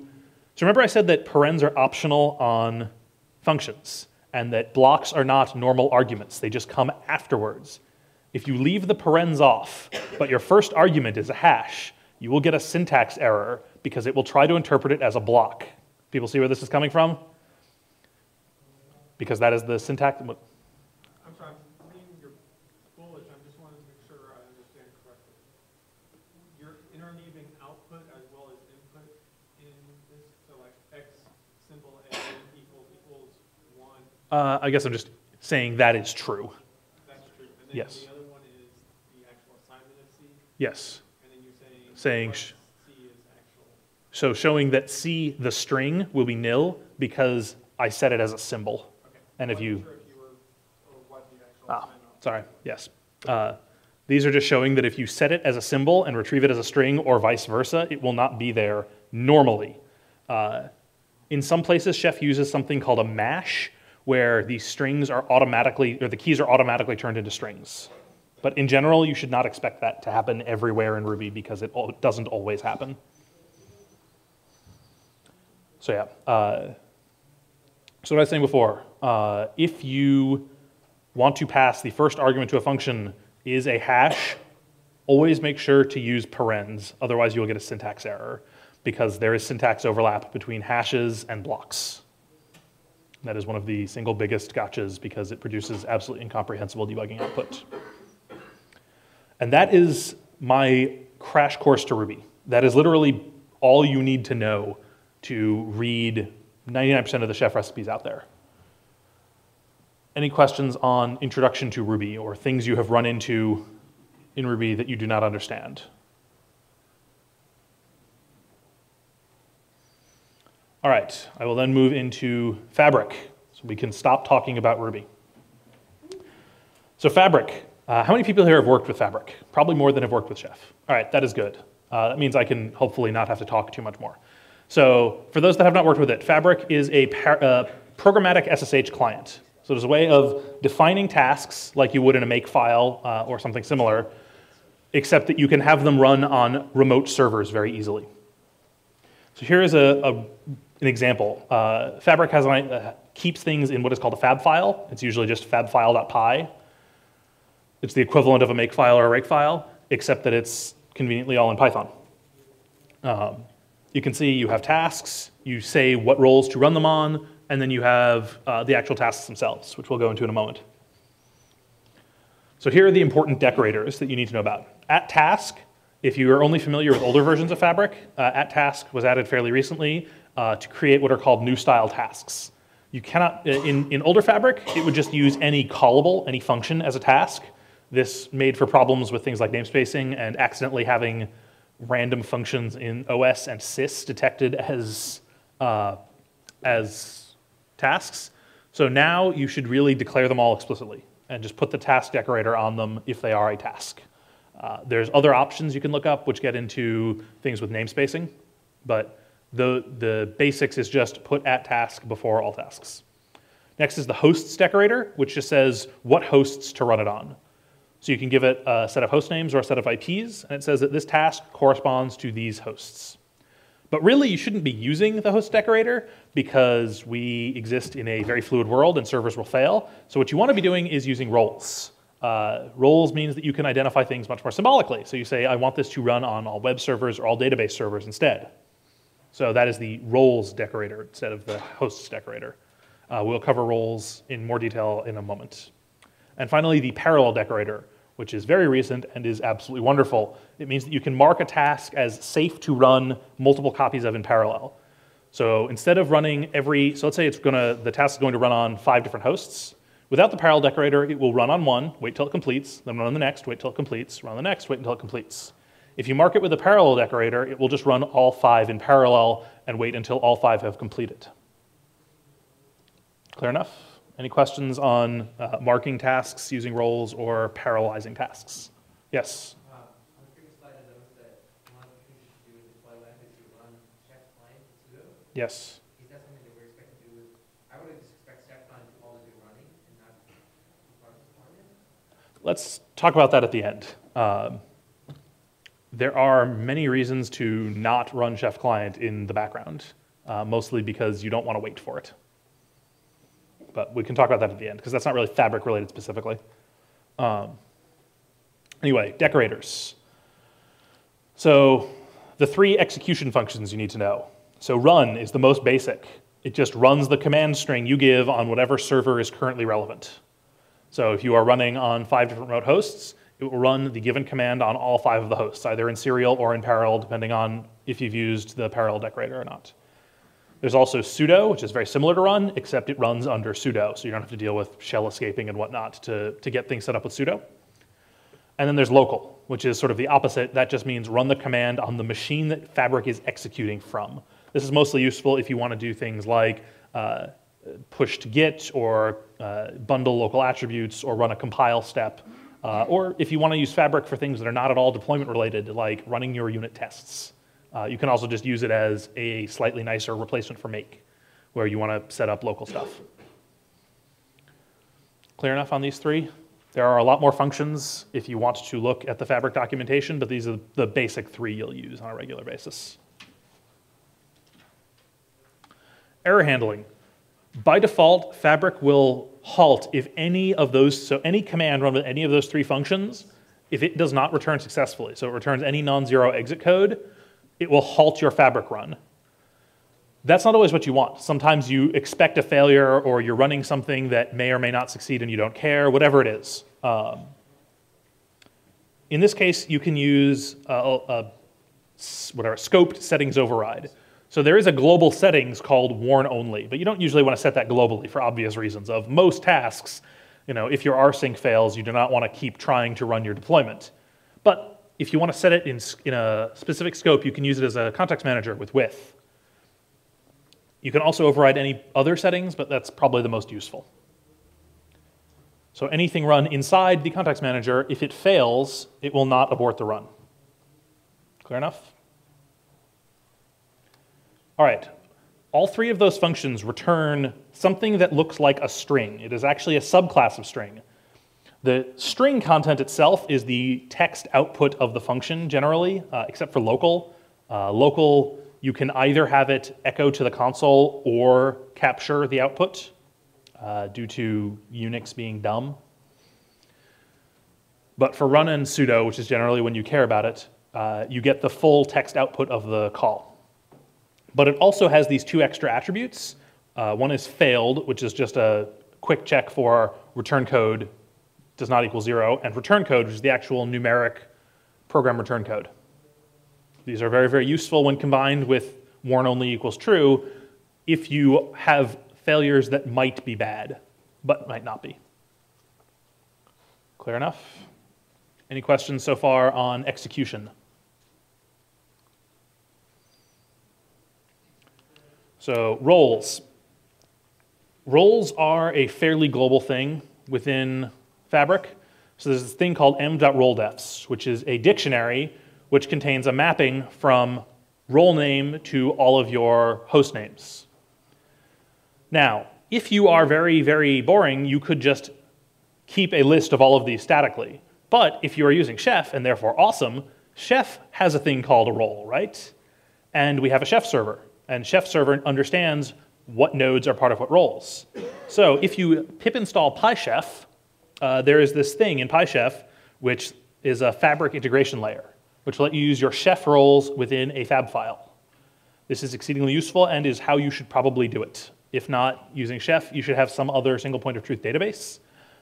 remember I said that parens are optional on functions, and that blocks are not normal arguments. They just come afterwards. If you leave the parens off, but your first argument is a hash, you will get a syntax error because it will try to interpret it as a block. People see where this is coming from? Because that is the syntax. I'm sorry, I'm reading your bullet. I just wanted to make sure I understand correctly. You're interleaving output as well as input in this? So like X symbol A equals 1. I guess I'm just saying that is true. That's true. And then Yes. the other one is the actual assignment of C. Yes. And then you're Saying what C is actual. So showing that C, the string, will be nil because I set it as a symbol. Okay. And if I you, wasn't sure if you were, or what the actual assignment of. sorry, yes. These are just showing that if you set it as a symbol and retrieve it as a string or vice versa, it will not be there normally. In some places, Chef uses something called a mash, where the strings are automatically, or the keys are automatically turned into strings. But in general, you should not expect that to happen everywhere in Ruby because it doesn't always happen. So yeah, so what I was saying before, if you want to pass the first argument to a function is a hash, always make sure to use parens, otherwise you'll get a syntax error because there is syntax overlap between hashes and blocks. That is one of the single biggest gotchas because it produces absolutely incomprehensible debugging output. And that is my crash course to Ruby. That is literally all you need to know to read 99% of the Chef recipes out there. Any questions on introduction to Ruby or things you have run into in Ruby that you do not understand? All right, I will then move into Fabric, so we can stop talking about Ruby. So Fabric, how many people here have worked with Fabric? Probably more than have worked with Chef. All right, that is good. That means I can hopefully not have to talk too much more. So for those that have not worked with it, Fabric is a programmatic SSH client. So there's a way of defining tasks like you would in a Makefile or something similar, except that you can have them run on remote servers very easily. So here is an example. Fabric keeps things in what is called a fab file. It's usually just fabfile.py. It's the equivalent of a Makefile or a rake file, except that it's conveniently all in Python. You can see you have tasks, you say what roles to run them on, and then you have the actual tasks themselves, which we'll go into in a moment. So here are the important decorators that you need to know about. At task, if you are only familiar with older versions of Fabric, at task was added fairly recently to create what are called new style tasks. You cannot, in older Fabric, it would just use any callable, any function as a task. This made for problems with things like namespacing and accidentally having random functions in OS and sys detected as as tasks. So now you should really declare them all explicitly and just put the task decorator on them if they are a task. There's other options you can look up which get into things with namespacing, but the basics is just put @task before all tasks. Next is the hosts decorator, which just says what hosts to run it on. So you can give it a set of host names or a set of IPs, and it says that this task corresponds to these hosts. But really, you shouldn't be using the host decorator because we exist in a very fluid world and servers will fail. So what you want to be doing is using roles. Roles means that you can identify things much more symbolically. So you say, I want this to run on all web servers or all database servers instead. So that is the roles decorator instead of the hosts decorator. We'll cover roles in more detail in a moment. And finally, the parallel decorator, which is very recent and is absolutely wonderful. It means that you can mark a task as safe to run multiple copies of in parallel. So instead of running so let's say the task is going to run on 5 different hosts. Without the parallel decorator, it will run on one, wait till it completes, then run on the next, wait till it completes, run on the next, wait until it completes. If you mark it with a parallel decorator, it will just run all 5 in parallel and wait until all 5 have completed. Clear enough? Any questions on marking tasks using roles or parallelizing tasks? Yes? On the previous slide, I noticed that one of the things you should do with deploy language, you run chef client sudo. Yes. Is that something that we're expected to do? I would expect chef client to always be running and not be part of deployment. Let's talk about that at the end. There are many reasons to not run Chef Client in the background, mostly because you don't want to wait for it. But we can talk about that at the end, because that's not really Fabric related specifically. Anyway, decorators. So the 3 execution functions you need to know. So run is the most basic. It just runs the command string you give on whatever server is currently relevant. So if you are running on 5 different remote hosts, it will run the given command on all 5 of the hosts, either in serial or in parallel, depending on if you've used the parallel decorator or not. There's also sudo, which is very similar to run, except it runs under sudo, so you don't have to deal with shell escaping and whatnot to get things set up with sudo. And then there's local, which is sort of the opposite. That just means run the command on the machine that Fabric is executing from. This is mostly useful if you want to do things like push to Git or bundle local attributes or run a compile step. Or if you want to use Fabric for things that are not at all deployment related, like running your unit tests. You can also just use it as a slightly nicer replacement for make, where you want to set up local stuff. Clear enough on these 3? There are a lot more functions if you want to look at the Fabric documentation, but these are the basic 3 you'll use on a regular basis. Error handling. By default, Fabric will halt if any of those, so any command run with any of those 3 functions, if it does not return successfully, so it returns any non-zero exit code, it will halt your Fabric run. That's not always what you want. Sometimes you expect a failure or you're running something that may or may not succeed and you don't care, whatever it is. In this case, you can use a scoped settings override. So there is a global settings called warn only, but you don't usually want to set that globally for obvious reasons. Of most tasks, if your rsync fails, you do not want to keep trying to run your deployment. But if you want to set it in a specific scope, you can use it as a context manager with. You can also override any other settings, but that's probably the most useful. So anything run inside the context manager, if it fails, it will not abort the run. Clear enough? All right, all 3 of those functions return something that looks like a string. It is actually a subclass of string. The string content itself is the text output of the function generally, except for local. Local, you can either have it echo to the console or capture the output due to Unix being dumb. But for run and sudo, which is generally when you care about it, you get the full text output of the call. But it also has these 2 extra attributes. One is failed, which is just a quick check for return code does not equal 0, and return code, which is the actual numeric program return code. These are very, very useful when combined with warn only equals true if you have failures that might be bad, but might not be. Clear enough? Any questions so far on execution? So roles. Roles are a fairly global thing within Fabric. So there's this thing called m.roledefs, which is a dictionary which contains a mapping from role name to all of your host names. Now, if you are very, very boring, you could just keep a list of all of these statically. But if you are using Chef, and therefore awesome, Chef has a thing called a role, right? And we have a Chef server. And Chef server understands what nodes are part of what roles. So if you pip install PyChef, there is this thing in PyChef which is a Fabric integration layer, which will let you use your Chef roles within a fab file. This is exceedingly useful and is how you should probably do it. If not using Chef, you should have some other single point of truth database,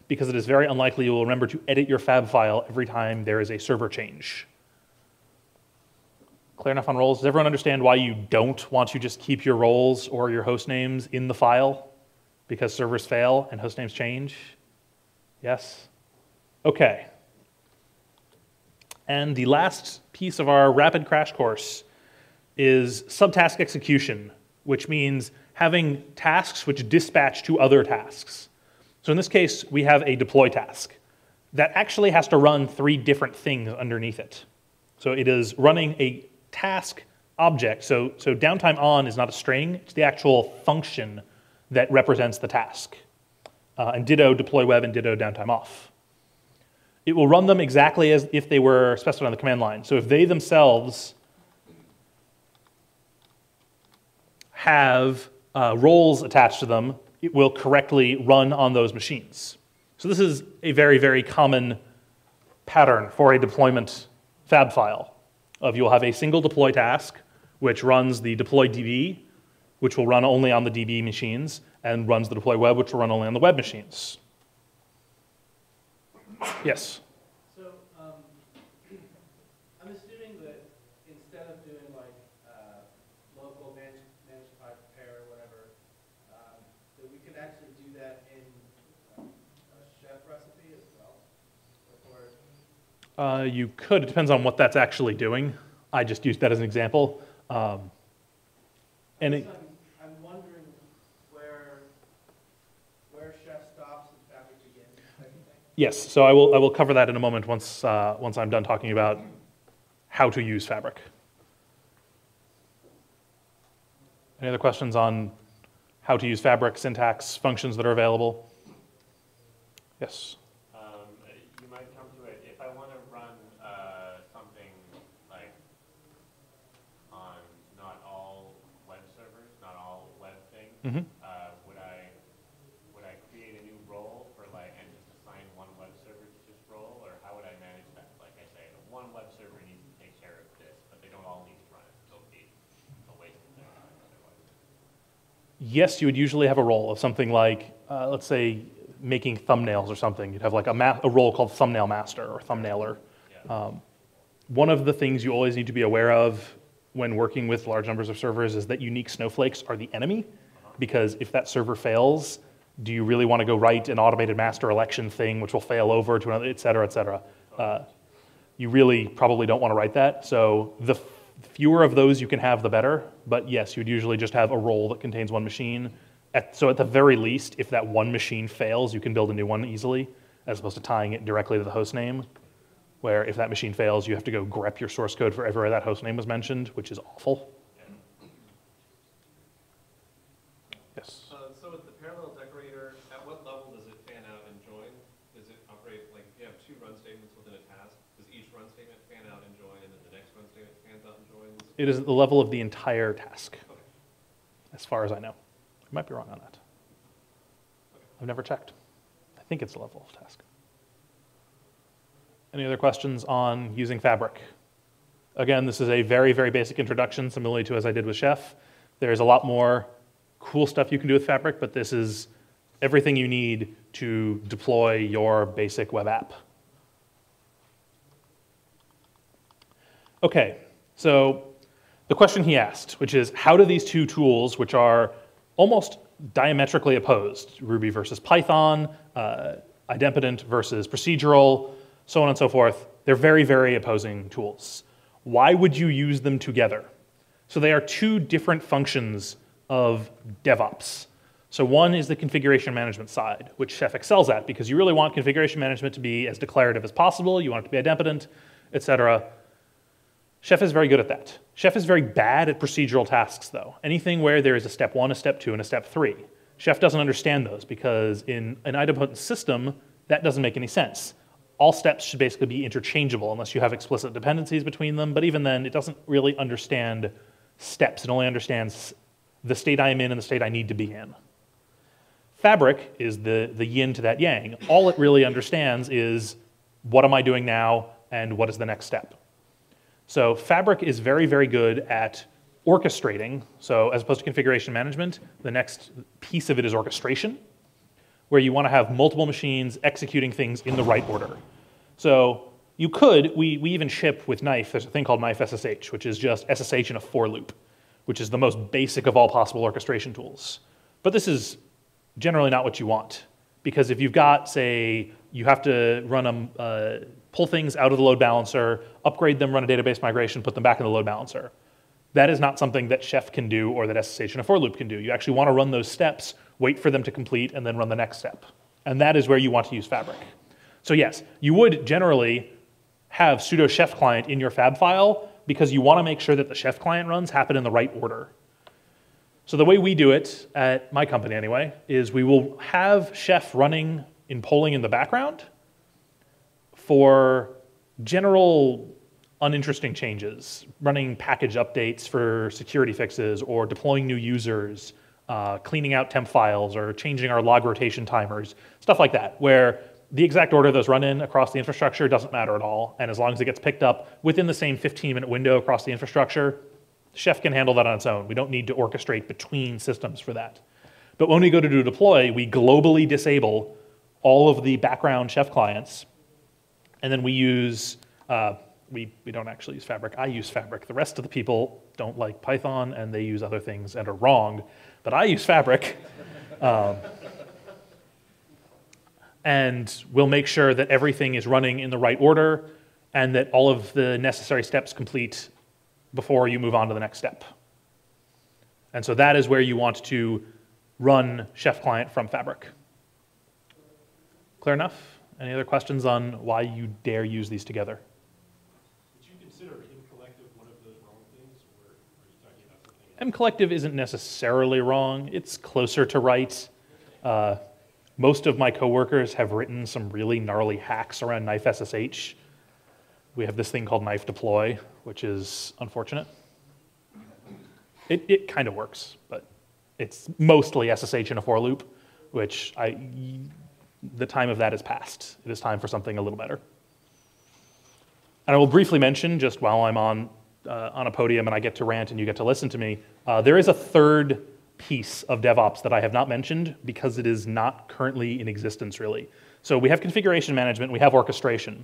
because it is very unlikely you will remember to edit your fab file every time there is a server change. Clear enough on roles? Does everyone understand why you don't want to just keep your roles or your host names in the file? Because servers fail and host names change? Yes? Okay. And the last piece of our rapid crash course is subtask execution, which means having tasks which dispatch to other tasks. So in this case, we have a deploy task that actually has to run 3 different things underneath it. So it is running a task object. So downtime on is not a string, it's the actual function that represents the task. And ditto deploy web and ditto downtime off. It will run them exactly as if they were specified on the command line. So if they themselves have roles attached to them, it will correctly run on those machines. So this is a very, very common pattern for a deployment fab file. You'll have a single deploy task, which runs the deploy DB, which will run only on the DB machines, and runs the deploy web, which will run only on the web machines. Yes? So I'm assuming that instead of doing like local manage prepare or whatever, that we could actually do that in a chef recipe as well? Or You could. It depends on what that's actually doing. I just used that as an example. I'm wondering where chef stops and fabric begins, type of thing. Yes, so I will cover that in a moment once I'm done talking about how to use Fabric. Any other questions on how to use Fabric, syntax, functions that are available? Yes? You might come to it, if I want to run something like on not all web servers, not all web things, Mm-hmm. would I create a new role for and just assign one web server to this role, or how would I manage that? Like I say, one web server needs to take care of this, but they don't all need to run it. It'll be a waste of their time otherwise. Yes, you would usually have a role of something like, let's say, making thumbnails or something. You'd have like a role called thumbnail master or thumbnailer. Yeah. One of the things you always need to be aware of when working with large numbers of servers is that unique snowflakes are the enemy, because if that server fails, do you really want to go write an automated master election thing which will fail over to another, et cetera, et cetera? You really probably don't want to write that. So the fewer of those you can have, the better. But yes, you'd usually just have a role that contains one machine. So at the very least, if that one machine fails, you can build a new one easily, as opposed to tying it directly to the host name, where if that machine fails, you have to go grep your source code for everywhere that host name was mentioned, which is awful. Yes? So with the parallel decorator, at what level does it fan out and join? Does it operate, like, if you have 2 run statements within a task, does each run statement fan out and join, and then the next run statement fans out and joins? It is at the level of the entire task, Okay. as far as I know. I might be wrong on that. I've never checked. I think it's a level of task. Any other questions on using Fabric? Again, this is a very, very basic introduction, similarly to as I did with Chef. There's a lot more cool stuff you can do with Fabric, but this is everything you need to deploy your basic web app. Okay, so the question he asked, which is, how do these 2 tools, which are almost diametrically opposed, Ruby versus Python, idempotent versus procedural, so on and so forth, they're very, very opposing tools. Why would you use them together? So they are 2 different functions of DevOps. So one is the configuration management side, which Chef excels at because you really want configuration management to be as declarative as possible. You want it to be idempotent, etc. Chef is very good at that. Chef is very bad at procedural tasks, though. Anything where there is a step 1, a step 2, and a step 3. Chef doesn't understand those because in an idempotent system, that doesn't make any sense. All steps should basically be interchangeable unless you have explicit dependencies between them, but even then, it doesn't really understand steps. It only understands the state I am in and the state I need to be in. Fabric is the yin to that yang. All it really understands is what am I doing now and what is the next step. So Fabric is very, very good at orchestrating. So as opposed to configuration management, the next piece of it is orchestration, where you want to have multiple machines executing things in the right order. So you could, we even ship with Knife, there's a thing called Knife SSH, which is just SSH in a for loop, which is the most basic of all possible orchestration tools. But this is generally not what you want. Because if you've got, say, you have to run pull things out of the load balancer, upgrade them, run a database migration, put them back in the load balancer. That is not something that Chef can do or that SSH in a for loop can do. You actually want to run those steps, wait for them to complete, and then run the next step. And that is where you want to use Fabric. So yes, you would generally have sudo chef client in your fab file because you want to make sure that the chef client runs happen in the right order. So the way we do it, at my company anyway, is we will have chef running in polling in the background for general uninteresting changes, running package updates for security fixes or deploying new users, cleaning out temp files or changing our log rotation timers, stuff like that, where the exact order those run in across the infrastructure doesn't matter at all. And as long as it gets picked up within the same 15-minute window across the infrastructure, Chef can handle that on its own. We don't need to orchestrate between systems for that. But when we go to do deploy, we globally disable all of the background Chef clients, and then we use, we don't actually use Fabric. I use Fabric. The rest of the people don't like Python, and they use other things and are wrong. But I use Fabric. And we'll make sure that everything is running in the right order and that all of the necessary steps complete before you move on to the next step. And so that is where you want to run Chef client from Fabric. Clear enough? Any other questions on why you dare use these together? Would you consider M-collective one of those wrong things, or are you talking about something else? M-collective isn't necessarily wrong. It's closer to right. Most of my coworkers have written some really gnarly hacks around Knife SSH. We have this thing called Knife deploy, which is unfortunate. It kind of works, but it's mostly SSH in a for loop, which the time of that is past. It is time for something a little better. And I will briefly mention, just while I'm on a podium and I get to rant and you get to listen to me, there is a third piece of DevOps that I have not mentioned because it is not currently in existence, really. So we have configuration management, we have orchestration,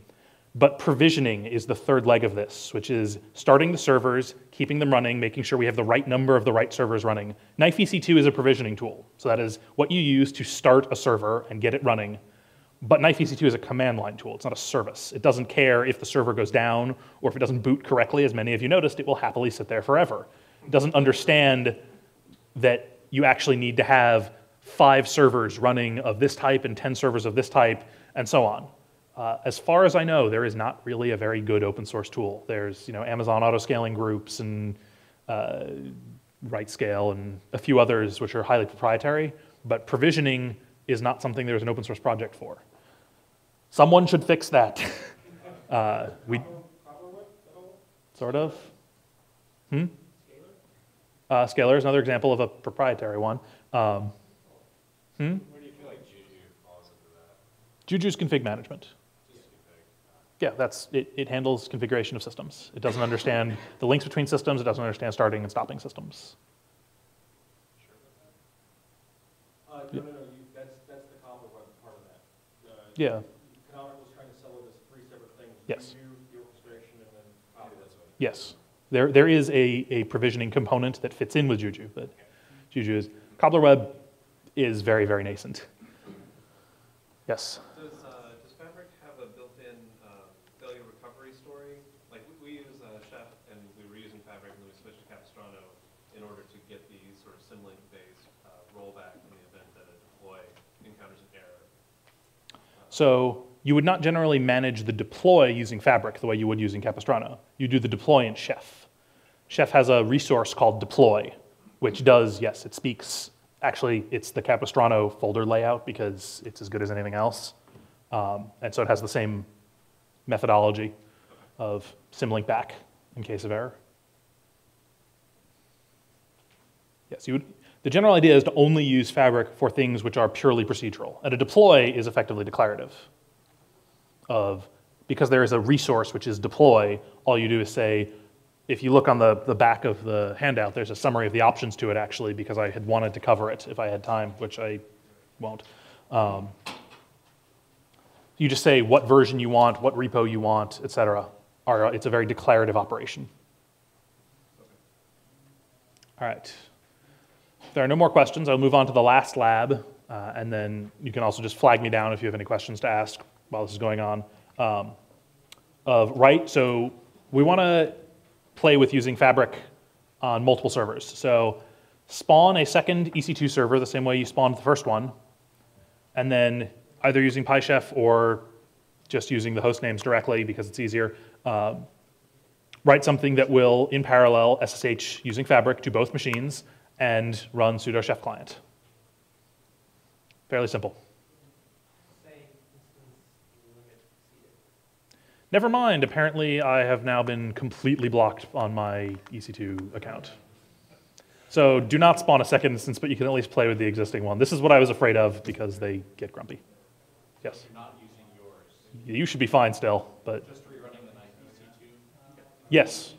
but provisioning is the third leg of this, which is starting the servers, keeping them running, making sure we have the right number of the right servers running. Knife EC2 is a provisioning tool, so that is what you use to start a server and get it running. But Knife EC2 is a command line tool, it's not a service. It doesn't care if the server goes down or if it doesn't boot correctly. As many of you noticed, it will happily sit there forever. It doesn't understand that you actually need to have 5 servers running of this type and 10 servers of this type, and so on. As far as I know, there is not really a very good open source tool. There's Amazon autoscaling groups and RightScale and a few others which are highly proprietary, but provisioning is not something there's an open source project for. Someone should fix that. Sort of. Scalar is another example of a proprietary one. Where do you feel like Juju falls into that? Juju's config management. Just config. Yeah, it handles configuration of systems. It doesn't understand the links between systems. It doesn't understand starting and stopping systems. Sure about that? No, that's the cobbler part of that. Yeah. Kantrowitz was trying to sell it as 3 separate things. Yes. Juju, the orchestration, and then cobbler. That's what Yes. There is a provisioning component that fits in with Juju, but Juju is. Cobbler Web is very, very nascent. Yes? Does Fabric have a built-in failure recovery story? Like we use Chef and we were using Fabric and then we switched to Capistrano in order to get these sort of symlink So you would not generally manage the deploy using Fabric the way you would using Capistrano. You do the deploy in Chef. Chef has a resource called deploy, which does, yes, it speaks. Actually, it's the Capistrano folder layout because it's as good as anything else. And so it has the same methodology of symlink back in case of error. Yes, the general idea is to only use Fabric for things which are purely procedural. And a deploy is effectively declarative. Because there is a resource which is deploy, all you do is say, if you look on the back of the handout, there's a summary of the options to it actually, because I had wanted to cover it if I had time, which I won't. You just say what version you want, what repo you want, et cetera. It's a very declarative operation. All right. If there are no more questions, I'll move on to the last lab, and then you can also just flag me down if you have any questions to ask while this is going on. So we want to play with using Fabric on multiple servers. So spawn a second EC2 server the same way you spawned the first one, and then either using PyChef or just using the host names directly because it's easier, write something that will, in parallel, SSH using Fabric to both machines and run sudo chef client. Fairly simple. Never mind, apparently I have now been completely blocked on my EC2 account. So do not spawn a second instance, but you can at least play with the existing one. This is what I was afraid of because they get grumpy. Yes? You're not using yours. You should be fine still, but Just rerunning the nice EC2? yes.